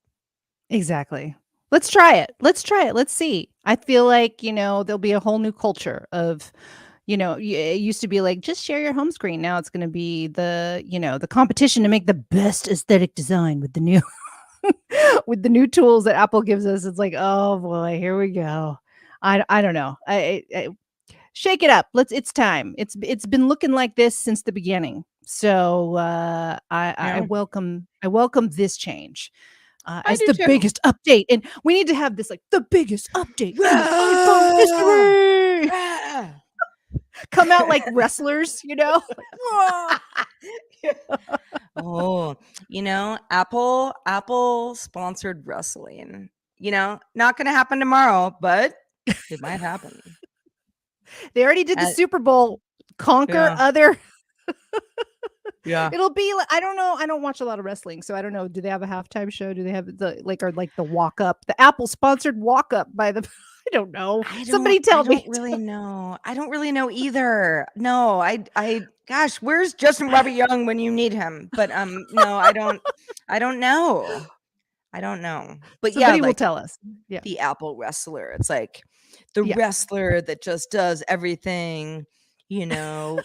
Exactly. Let's try it. Let's see. I feel like, you know, there'll be a whole new culture of, you know, it used to be like, just share your home screen. Now it's going to be the, you know, the competition to make the best aesthetic design with the new, with the new tools that Apple gives us. It's like, oh boy, here we go. I don't know. I shake it up. It's time. It's been looking like this since the beginning. So I welcome this change. As the biggest update, and we need to have this like the biggest update in iPhone history. Come out like wrestlers, you know. Oh, you know, Apple sponsored wrestling. You know, not going to happen tomorrow, but it might happen. They already did the Super Bowl. Conquer other. Yeah, it'll be like, I don't know. I don't watch a lot of wrestling, so I don't know. Do they have a halftime show? Do they have the the walk up, the Apple sponsored walk up by the? I don't know. Somebody tell me. I don't really know. I don't really know either. No, I gosh, where's Justin Robert Young when you need him? But no, I don't know. I don't know. But somebody will tell us. Yeah, the Apple wrestler. It's like the wrestler that just does everything, you know.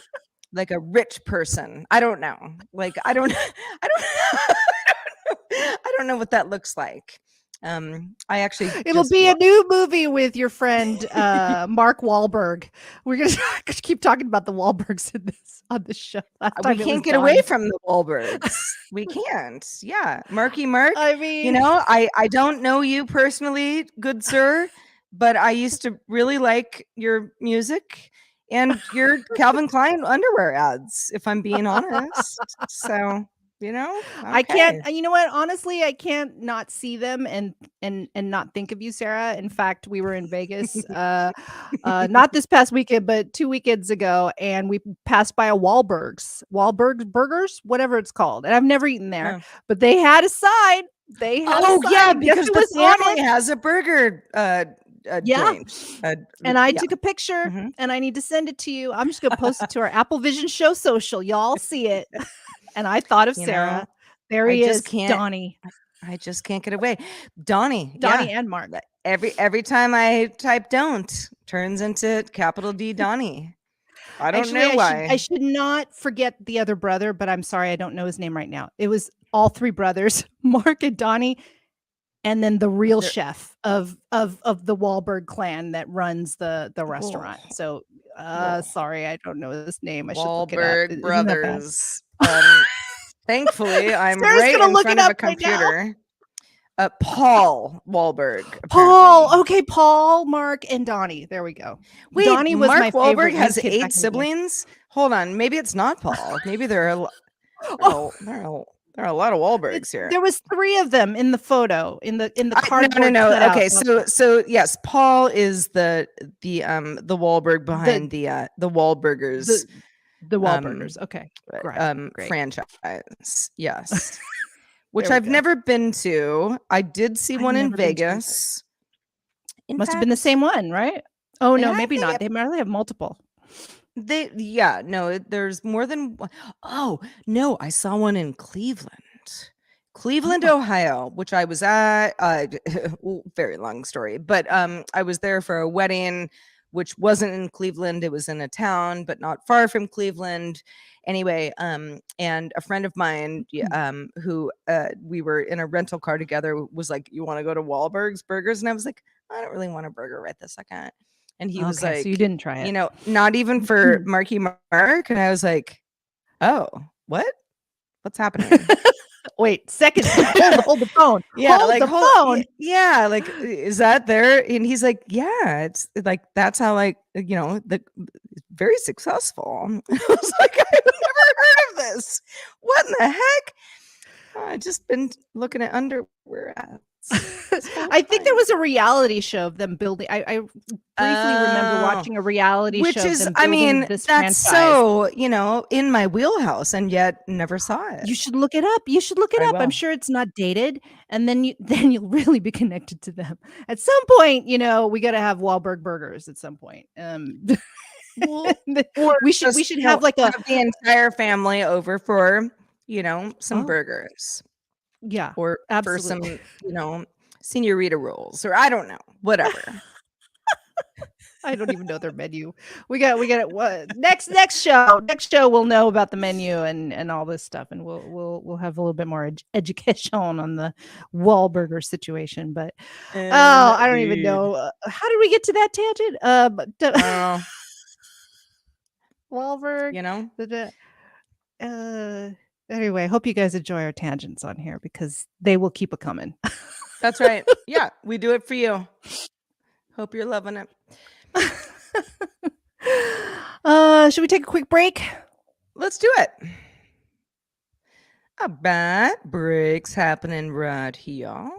Like a rich person. I don't know. Like I don't know what that looks like. I actually it'll be a new movie with your friend Mark Wahlberg. We're gonna keep talking about the Wahlbergs on this show. We can't get away from the Wahlbergs. We can't. Yeah, Marky Mark. I mean, you know, I don't know you personally, good sir, but I used to really like your music and your Calvin Klein underwear ads, if I'm being honest. So, you know, okay. I can't, you know what? Honestly, I can't not see them and not think of you, Sarah. In fact, we were in Vegas, not this past weekend, but 2 weekends ago, and we passed by a Wahlberg's Burgers, whatever it's called. And I've never eaten there, but they had a sign. They had a sign. Yeah, because the family has a burger joint. And I took a picture and I need to send it to you. I'm just gonna post it to our Apple Vision Show social. Y'all see it. And I thought of Sarah. There he is, Donnie. I just can't get away. Donnie and Mark. Every time I type "don't," turns into capital D Donnie. I don't know why. I should not forget the other brother, but I'm sorry, I don't know his name right now. It was all three brothers, Mark and Donnie. And then the real chef of the Wahlberg clan that runs the restaurant. So sorry, I don't know his name. I should look it up. Wahlberg brothers. Thankfully, I'm right in front of a computer. Paul Wahlberg. Apparently. Paul. Okay, Paul, Mark, and Donnie. There we go. Wait, Donnie was Mark my Wahlberg favorite has 8 siblings. Hold on, maybe it's not Paul. Maybe there are. There are a lot of Wahlbergs here. There was 3 of them in the photo in the cardboard. No. Okay, so yes, Paul is the Wahlberg behind the Wahlburgers. The Wahlburgers. Okay, great. Franchise. Yes, which I've never been to. I did see one in Vegas. Must have been the same one, right? Oh no, maybe not. They might have multiple. There's more than one. Oh no, I saw one in Cleveland, Ohio, which I was at. Very long story, but I was there for a wedding which wasn't in Cleveland. It was in a town, but not far from Cleveland. Anyway, and a friend of mine, who we were in a rental car together, was like, "You want to go to Wahlberg's Burgers?" And I was like, "I don't really want a burger right this second." And he was like, "So you didn't try it, not even for Marky Mark." And I was like, "Oh, what's happening?" Wait, second, hold the phone. Yeah, hold the phone. Yeah, like, is that there? And he's like, "Yeah, it's like that's how, like, the very successful." I was like, "I've never heard of this. What in the heck?" I just been looking at underwear ads. I think there was a reality show of them building. I briefly remember watching a reality show. Which is, this that's franchise. So, in my wheelhouse, and yet never saw it. You should look it up. I'm sure it's not dated, and then you'll really be connected to them. At some point, we got to have Wahlberg burgers at some point. We should have like the entire family over for some burgers. Yeah, or absolutely. for some señorita rolls, or I don't know, whatever. I don't even know their menu. We got it. What next show we'll know about the menu and all this stuff, and we'll have a little bit more education on the Wahlburger situation. But I don't even know how did we get to that tangent. But Wahlberg, anyway, I hope you guys enjoy our tangents on here because they will keep a coming. That's right. Yeah, we do it for you. Hope you're loving it. Should we take a quick break? Let's do it. A bad break's happening right here.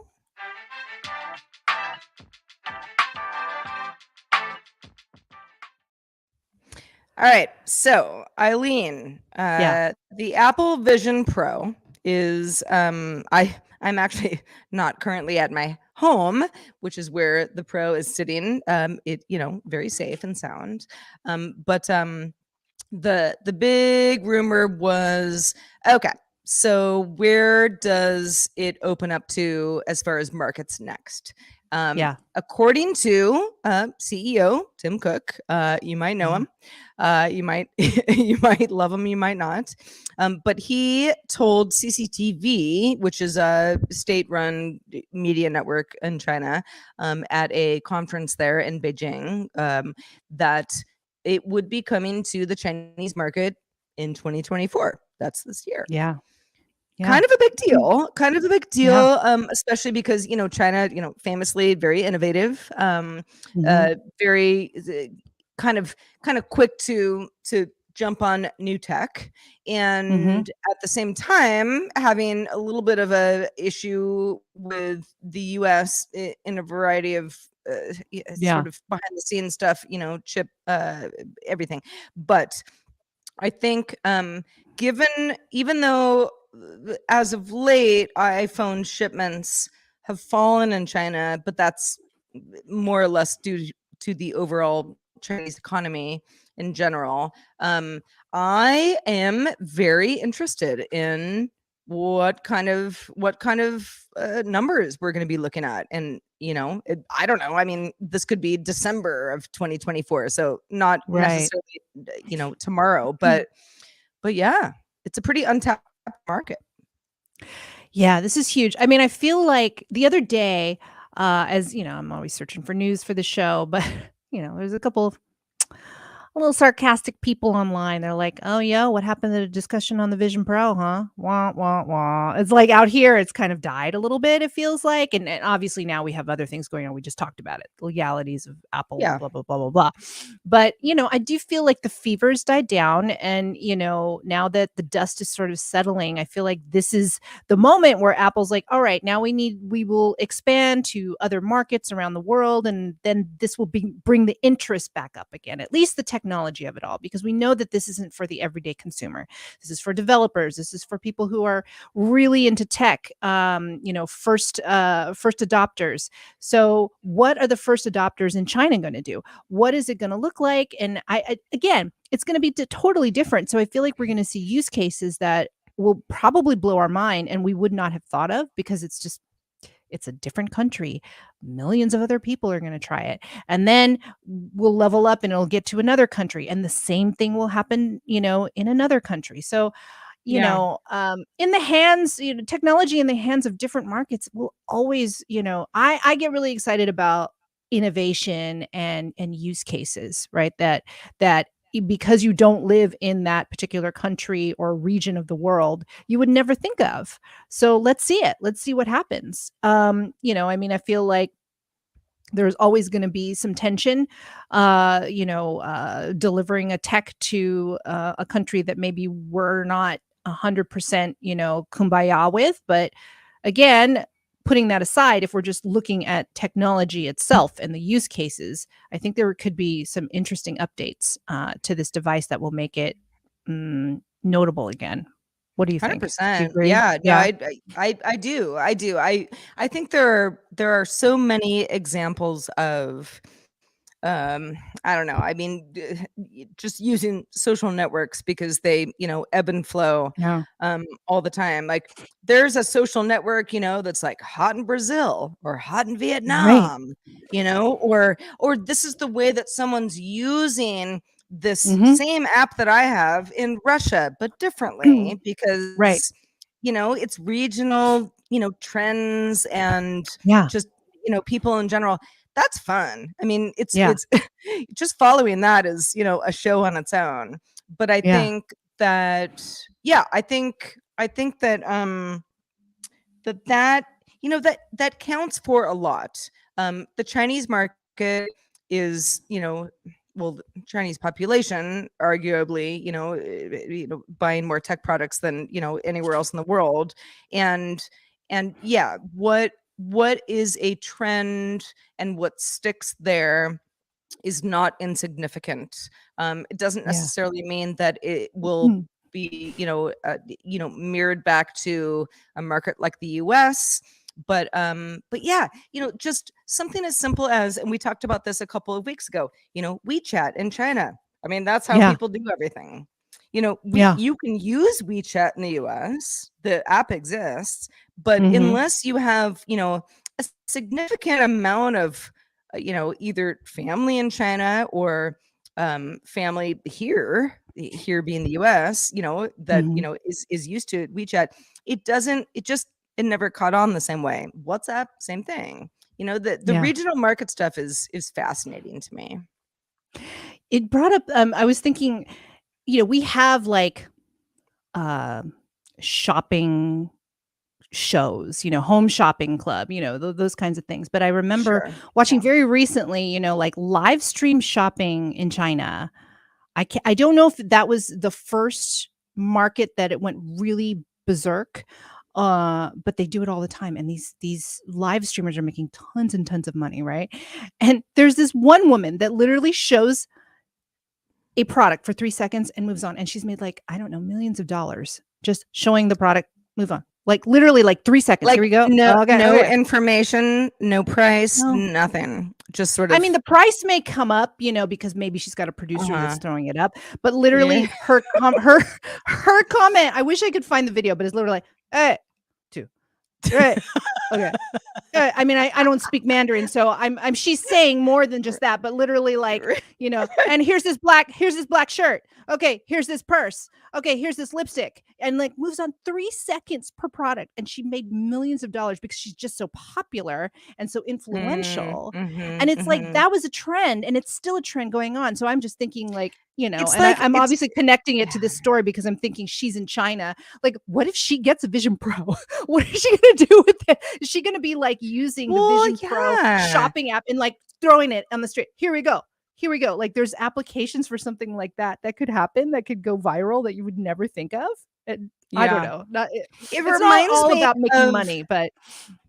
All right, so Eileen, the Apple Vision Pro is I'm actually not currently at my home, which is where the Pro is sitting. It very safe and sound. But the big rumor was, okay, so where does it open up to as far as markets next? According to CEO Tim Cook, you might know him. You might love him, you might not. But he told CCTV, which is a state-run media network in China, at a conference there in Beijing, that it would be coming to the Chinese market in 2024. That's this year. Yeah. Kind of a big deal, especially because, China, famously very innovative, very kind of quick to jump on new tech, and at the same time having a little bit of a issue with the US in a variety of sort of behind the scenes stuff, chip, everything. But I think even though as of late iPhone shipments have fallen in China, but that's more or less due to the overall Chinese economy in general, I am very interested in what kind of numbers we're going to be looking at. And I don't know, I mean, this could be December of 2024, so not necessarily tomorrow, but yeah, it's a pretty untapped market. Yeah, this is huge. I mean, I feel like the other day, as I'm always searching for news for the show, but there's a couple of a little sarcastic people online. They're like, "Oh yeah, what happened to the discussion on the Vision Pro, huh? Wah, wah, wah." It's like out here, it's kind of died a little bit, it feels like. And obviously now we have other things going on. We just talked about it. The legalities of Apple, blah, blah, blah, blah, blah. But, I do feel like the fever's died down. And, now that the dust is sort of settling, I feel like this is the moment where Apple's like, all right, now we will expand to other markets around the world. And then this will bring the interest back up again, at least the technology of it all, because we know that this isn't for the everyday consumer. This is for developers. This is for people who are really into tech, first adopters. So what are the first adopters in China going to do? What is it going to look like? And again, it's going to be totally different. So I feel like we're going to see use cases that will probably blow our mind and we would not have thought of, because it's It's a different country. Millions of other people are going to try it. And then we'll level up and it'll get to another country. And the same thing will happen, in another country. So, in the hands, technology in the hands of different markets will always, I get really excited about innovation and use cases, right? That because you don't live in that particular country or region of the world, you would never think of. So let's see it. Let's see what happens. I feel like there's always going to be some tension, delivering a tech to a country that maybe we're not 100%, kumbaya with. But again, putting that aside, if we're just looking at technology itself and the use cases, I think there could be some interesting updates to this device that will make it notable again. What do you think? 100%. Do you Yeah, no, yeah. I do. I think there are so many examples of I don't know. I mean, just using social networks because they, ebb and flow Yeah. all the time. Like there's a social network, that's like hot in Brazil or hot in Right. Vietnam, or this is the way that someone's using this same app that I have in Russia, but differently because Right. it's regional, trends and Yeah. just, people in general. That's fun. I mean, it's Yeah. just following that is, a show on its own. But I Yeah. think that, I think that that counts for a lot. The Chinese market is, well, the Chinese population arguably, buying more tech products than, anywhere else in the world. And what is a trend and what sticks there is not insignificant. It doesn't necessarily mean that it will be, mirrored back to a market like the US. But yeah, just something as simple as, and we talked about this a couple of weeks ago, WeChat in China. I mean, that's how people do everything. You can use WeChat in the US. The app exists, but unless you have, a significant amount of, either family in China or family here being the US, that, is used to WeChat, it never caught on the same way. WhatsApp, same thing. The regional market stuff is fascinating to me. It brought up, I was thinking, we have like shopping shows, Home Shopping Club, those kinds of things. But I remember watching very recently, like live stream shopping in China. I don't know if that was the first market that it went really berserk, but they do it all the time. And these live streamers are making tons and tons of money, right? And there's this one woman that literally shows a product for 3 seconds and moves on. And she's made like, I don't know, millions of dollars just showing the product, move on. Like literally like 3 seconds. Like, here we go. No information, no price, nothing. Just sort of. I mean, the price may come up, because maybe she's got a producer that's throwing it up. But literally her comment, I wish I could find the video, but it's literally like, hey, 2. Right. Okay. I mean, I don't speak Mandarin, so I'm she's saying more than just that, but literally like, and here's this black shirt. Okay, here's this purse. Okay, here's this lipstick. And like moves on 3 seconds per product. And she made millions of dollars because she's just so popular and so influential. And it's like that was a trend, and it's still a trend going on. So I'm just thinking like, I'm obviously connecting it to this story because I'm thinking she's in China. Like, what if she gets a Vision Pro? What is she gonna do with it? Is she gonna be like using the Vision Pro shopping app and like throwing it on the street? Here we go. Like there's applications for something like that could happen, that could go viral, that you would never think of. I don't know. It reminds me about making money, but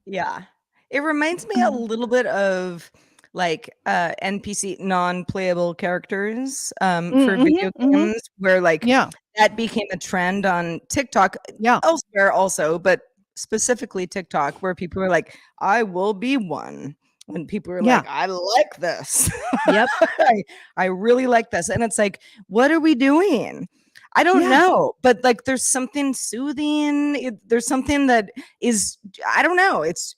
it reminds me a little bit of like NPC, non-playable characters for video games, where like that became a trend on TikTok, elsewhere also, but specifically TikTok, where people were like, I will be one. When people are like, I like this. Yep. I really like this. And it's like, what are we doing? I don't know, but like there's something soothing. There's something that is, I don't know. It's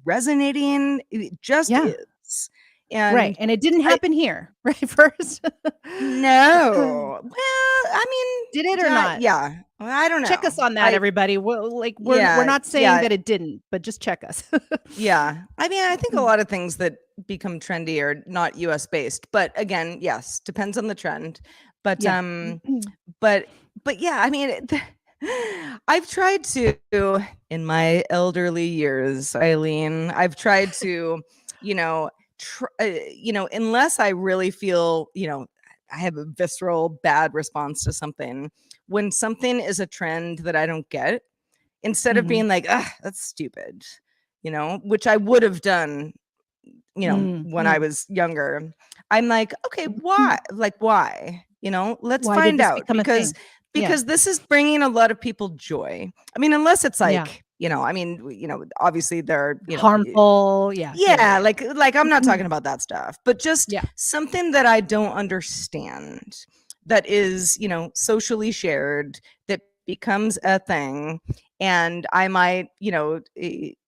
resonating. It just is. And right. And it didn't happen here, right? First. No. Well, I mean, did it or not? Yeah. Well, I don't know. Check us on that, everybody. Well, like we're not saying that it didn't, but just check us. Yeah. I mean, I think a lot of things that become trendy are not US based, but again, yes, depends on the trend. But but yeah, I mean, I've tried to, in my elderly years, Eileen, I've tried to, unless I really feel, I have a visceral bad response to something, when something is a trend that I don't get, instead of being like, "Ugh, that's stupid," which I would have done, when I was younger, I'm like, okay, why? Like, why? Let's find out, because this is bringing a lot of people joy. I mean, unless it's like, obviously there are, harmful. Like I'm not talking about that stuff, but just something that I don't understand, that is, socially shared, that becomes a thing, and I might,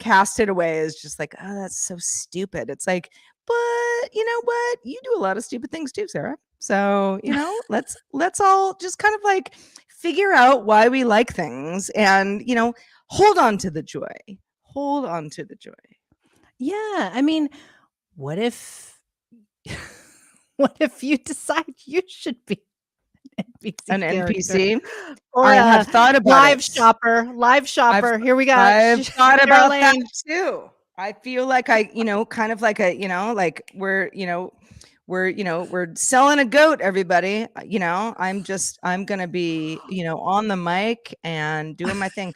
cast it away as just like, oh, that's so stupid. It's like, but you know what? You do a lot of stupid things too, Sarah. So, let's all just kind of like figure out why we like things, and, hold on to the joy. Hold on to the joy. Yeah. I mean, what if you decide you should be an NPC? Or I have thought about live shopper. Here we go. I've thought about that too. I feel like kind of like like we're selling a goat, everybody. I'm gonna be, on the mic and doing my thing.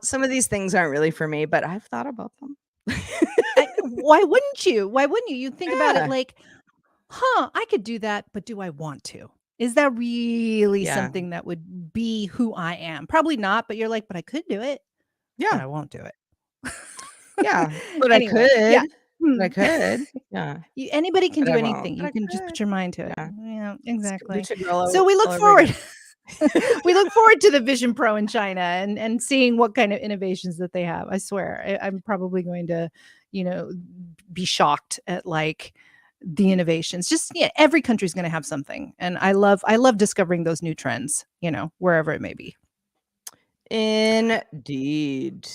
Some of these things aren't really for me, but I've thought about them. Why wouldn't you? You think about it like, I could do that, but do I want to? Is that really something that would be who I am? Probably not, but you're like, but I could do it. Yeah. But I won't do it. Yeah. But anyway, I could. Yeah. I could. Yeah. Anybody can do anything. You can just put your mind to it. Yeah, exactly. So we look forward. We look forward to the Vision Pro in China and seeing what kind of innovations that they have. I swear, I'm probably going to, be shocked at like the innovations. Just every country's going to have something, and I love discovering those new trends, wherever it may be. Indeed.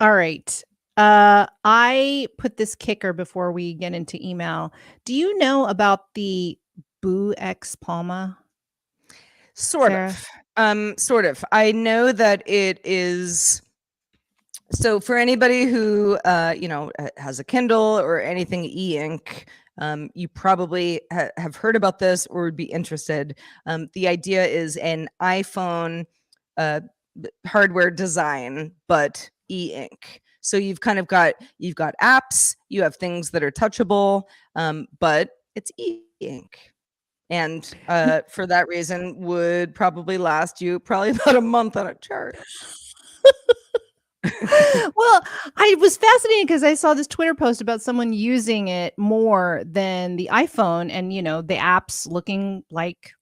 All right. I put this kicker before we get into email. Do you know about the Boo X Palma? Sort of. I know that it is. So for anybody who has a Kindle or anything e-ink, you probably have heard about this or would be interested. The idea is an iPhone hardware design, but e-ink. So you've got apps, you have things that are touchable, but it's e-ink. And for that reason would probably last you about a month on a chart. Well, I was fascinated because I saw this Twitter post about someone using it more than the iPhone, and the apps looking like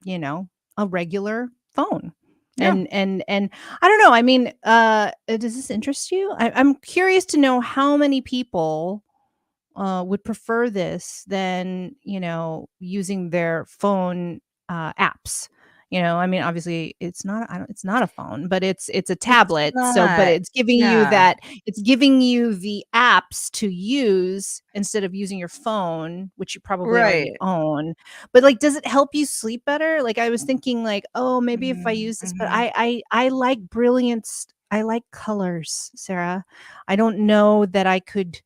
a regular phone. Yeah. And I don't know. I mean, does this interest you? I'm curious to know how many people would prefer this than using their phone apps. I mean, obviously it's not a phone, but it's a tablet. But it's giving you the apps to use instead of using your phone, which you probably already own. But like, does it help you sleep better? Like, I was thinking like, oh, maybe if I use this, but I like brilliance. I like colors, Sarah. I don't know that I could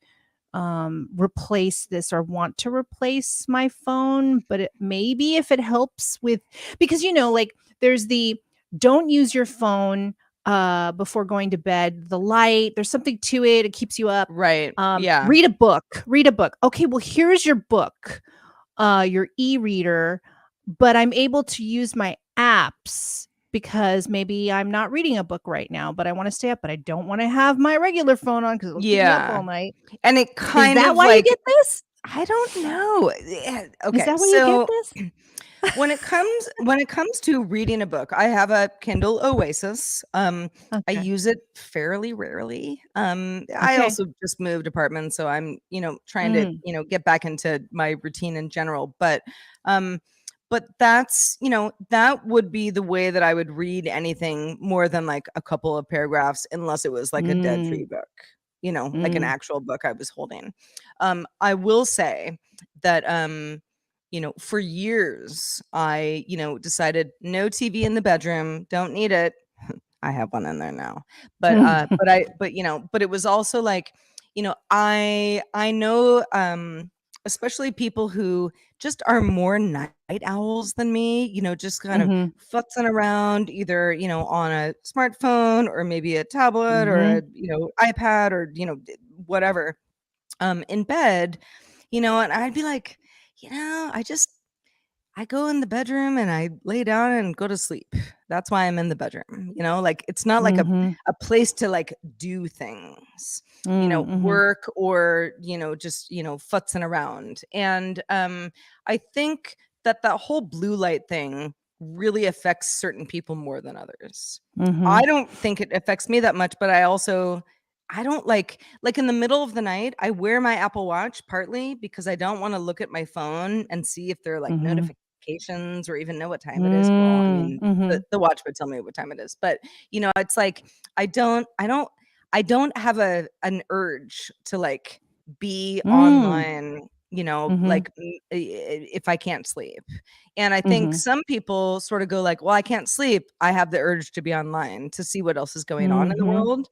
replace this or want to replace my phone, but maybe if it helps with, because like there's the don't use your phone before going to bed, the light, there's something to it, it keeps you up, right? Read a book. Okay, well, here's your book, your e-reader, but I'm able to use my apps because maybe I'm not reading a book right now, but I want to stay up, but I don't want to have my regular phone on because it'll keep me up all night. And it kind of, is that why you get this? I don't know. Okay, is that why you get this? when it comes to reading a book, I have a Kindle Oasis. I Okay. use it fairly rarely. I Okay. also just moved apartments, so I'm, trying to, get back into my routine in general. But that's, that would be the way that I would read anything more than like a couple of paragraphs, unless it was like a dead tree book, like an actual book I was holding. I will say that, for years, I, decided no TV in the bedroom, don't need it. I have one in there now. But but it was also like, I know, especially people who just are more night owls than me, just kind of futzing around either, on a smartphone or maybe a tablet or a, iPad or, whatever, in bed, and I'd be like, I go in the bedroom and I lay down and go to sleep. That's why I'm in the bedroom, like it's not like a place to like do things, work or, just, futzing around. And I think that whole blue light thing really affects certain people more than others. I don't think it affects me that much, but I don't like in the middle of the night, I wear my Apple Watch partly because I don't want to look at my phone and see if there are like notifications or even know what time it is. Well, I mean, the watch would tell me what time it is, but it's like I don't have an urge to like be online, like if I can't sleep. And I think some people sort of go like, well, I can't sleep, I have the urge to be online to see what else is going on in the world.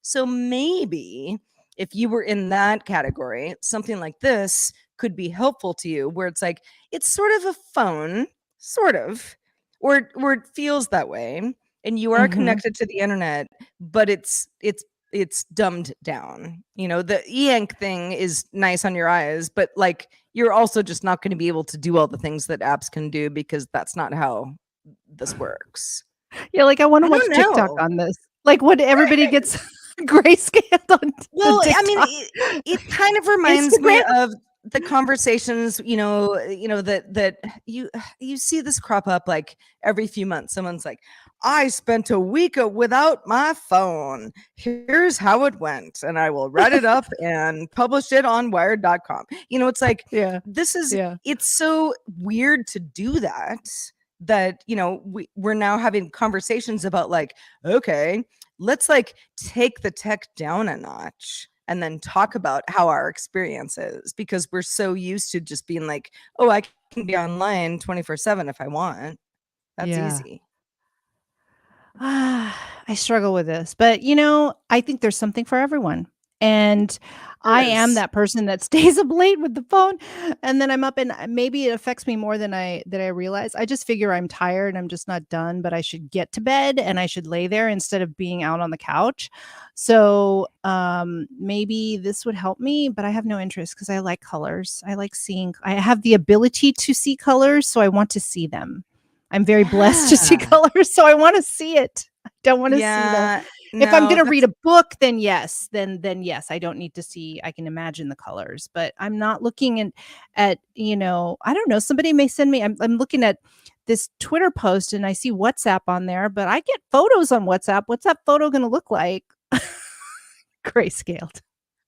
So maybe if you were in that category, something like this could be helpful to you, where it's like, it's sort of a phone, sort of, or it feels that way. And you are connected to the internet, but it's dumbed down. The e-ink thing is nice on your eyes, but like, you're also just not going to be able to do all the things that apps can do because that's not how this works. Yeah, like I want to watch TikTok on this. Like when everybody gets grayscaled on well, TikTok. I mean, it kind of reminds me of the conversations, that you see this crop up like every few months. Someone's like, I spent a week without my phone. Here's how it went. And I will write it up and publish it on wired.com. It's like, it's so weird to do that, we're now having conversations about like, okay, let's like take the tech down a notch and then talk about how our experience is, because we're so used to just being like, oh, I can be online 24/7 if I want. That's easy. I struggle with this, but I think there's something for everyone. And I am that person that stays up late with the phone, and then I'm up, and maybe it affects me more than I realize. I just figure I'm tired, I'm just not done, but I should get to bed and I should lay there instead of being out on the couch. So maybe this would help me, but I have no interest because I like colors. I have the ability to see colors, so I want to see them. I'm very blessed to see colors, so I want to see it. I don't want to see them. If I'm going to read a book, then yes, then yes, I don't need to see. I can imagine the colors, but I'm not looking at I don't know. Somebody may send me. I'm looking at this Twitter post and I see WhatsApp on there, but I get photos on WhatsApp. What's that photo going to look like? Grayscaled.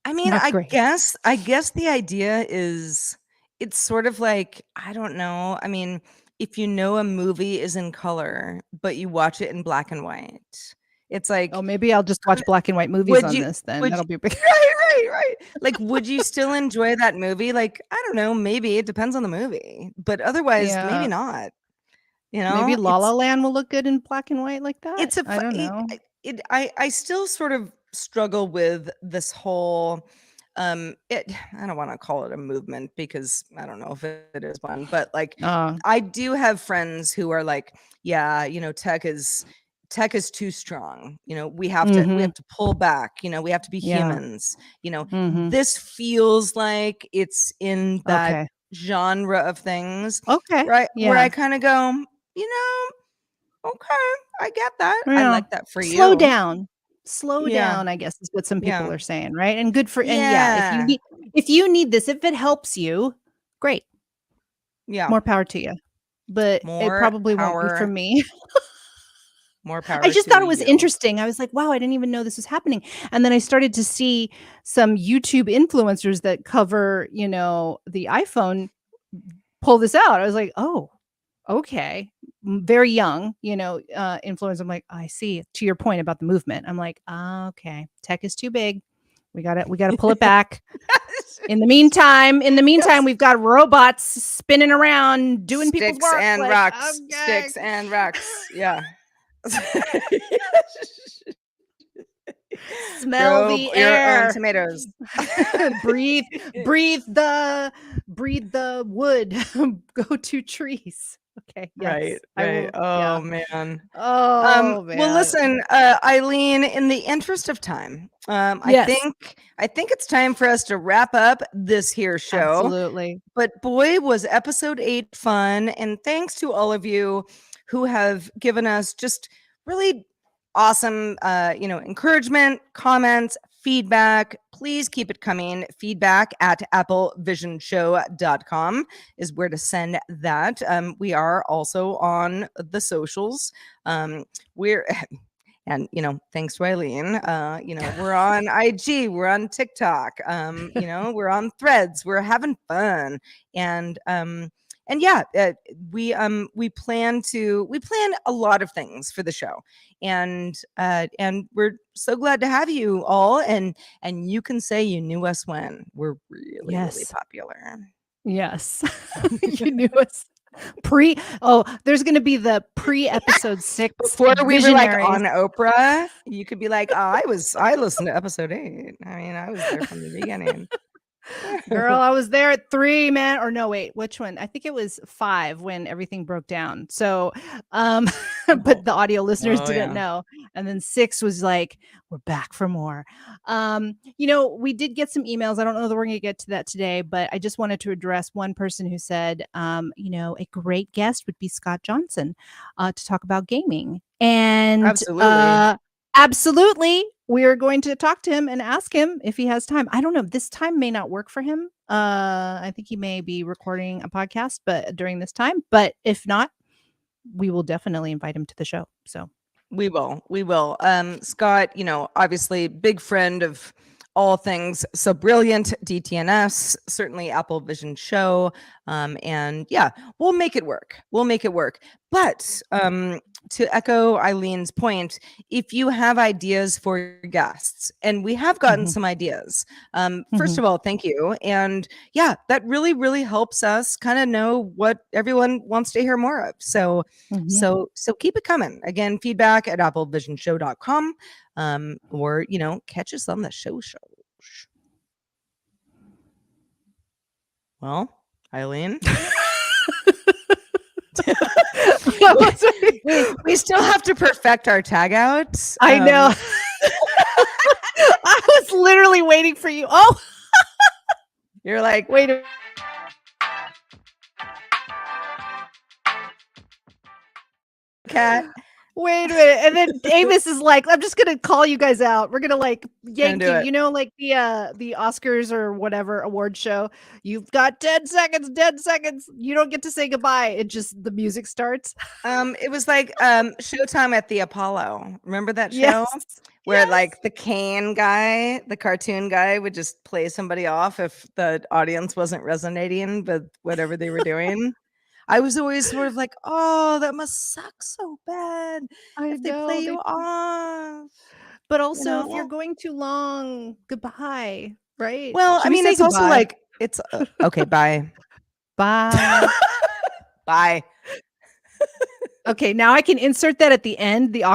I mean, I guess the idea is it's sort of like, I don't know. I mean, if a movie is in color, but you watch it in black and white, it's like, oh, maybe I'll just watch black and white movies on this then. That'll be big. Right. Like, would you still enjoy that movie? Like, I don't know, maybe it depends on the movie, but otherwise, maybe not. Maybe La La Land will look good in black and white like that. I don't know. I still sort of struggle with this whole I don't want to call it a movement because I don't know if it is one, but like I do have friends who are like, yeah, tech is too strong. We have to pull back, we have to be humans. This feels like it's in that genre of things. Okay. Right. Yeah. Where I kind of go, okay, I get that. I like that for you. Slow down, I guess is what some people are saying, right? And good for, and if you need this, if it helps you, great. Yeah. More power to you. but it probably won't be for me. More power. I just thought it was interesting. I was like, wow, I didn't even know this was happening. And then I started to see some YouTube influencers that cover, the iPhone pull this out. I was like, oh, okay. Very young, influence. I'm like, I see. To your point about the movement, I'm like, okay, tech is too big. We gotta pull it back. In the meantime, yes. We've got robots spinning around doing sticks people's work. And rocks. Okay. Sticks and rocks. Yeah. Smell the air. Your own tomatoes. breathe the wood. Go to trees. Okay. Yes, right. Oh, man. Oh, man. Well, listen, Eileen, in the interest of time, yes. I think it's time for us to wrap up this here show. Absolutely. But boy, was episode 8 fun. And thanks to all of you who have given us just really awesome, encouragement, comments, feedback. Please keep it coming. Feedback at applevisionshow.com is where to send that. We are also on the socials. And, thanks to Eileen, we're on IG, we're on TikTok, we're on Threads, we're having fun. And yeah, we plan a lot of things for the show, and we're so glad to have you all. And you can say you knew us when we're really popular. Yes, you knew us. There's going to be the pre-episode 6 before we were like on Oprah. You could be like, I listened to episode 8. I mean, I was there from the beginning. Girl, I was there at 3, man. Or no, wait, which one? I think it was 5 when everything broke down. So, but the audio listeners didn't know. And then 6 was like, we're back for more. We did get some emails. I don't know that we're going to get to that today, but I just wanted to address one person who said, a great guest would be Scott Johnson to talk about gaming. And absolutely. We are going to talk to him and ask him if he has time. I don't know. This time may not work for him. I think he may be recording a podcast, but during this time. But if not, we will definitely invite him to the show. So we will. Scott, obviously big friend of all things So Brilliant, DTNS, certainly Apple Vision Show. And yeah, we'll make it work. But to echo Eileen's point, if you have ideas for guests, and we have gotten some ideas, first of all, thank you. And yeah, that really, really helps us kind of know what everyone wants to hear more of. So keep it coming. Again, feedback at applevisionshow.com, or, catch us on the show. Well, Eileen. we still have to perfect our tag out. I know. I was literally waiting for you. Oh, you're like, wait a cat. Wait a minute. And then Amos is like, I'm just going to call you guys out. We're going to like yank you, like the Oscars or whatever award show. You've got 10 seconds. You don't get to say goodbye. It just, the music starts. It was like Showtime at the Apollo. Remember that show? Where like the cane guy, the cartoon guy would just play somebody off if the audience wasn't resonating with whatever they were doing. I was always sort of like, oh, that must suck so bad if they play you off. But also, if you're going too long, goodbye, right? Well, I mean, it's also like, it's okay, bye. Bye. Bye. Okay, now I can insert that at the end, the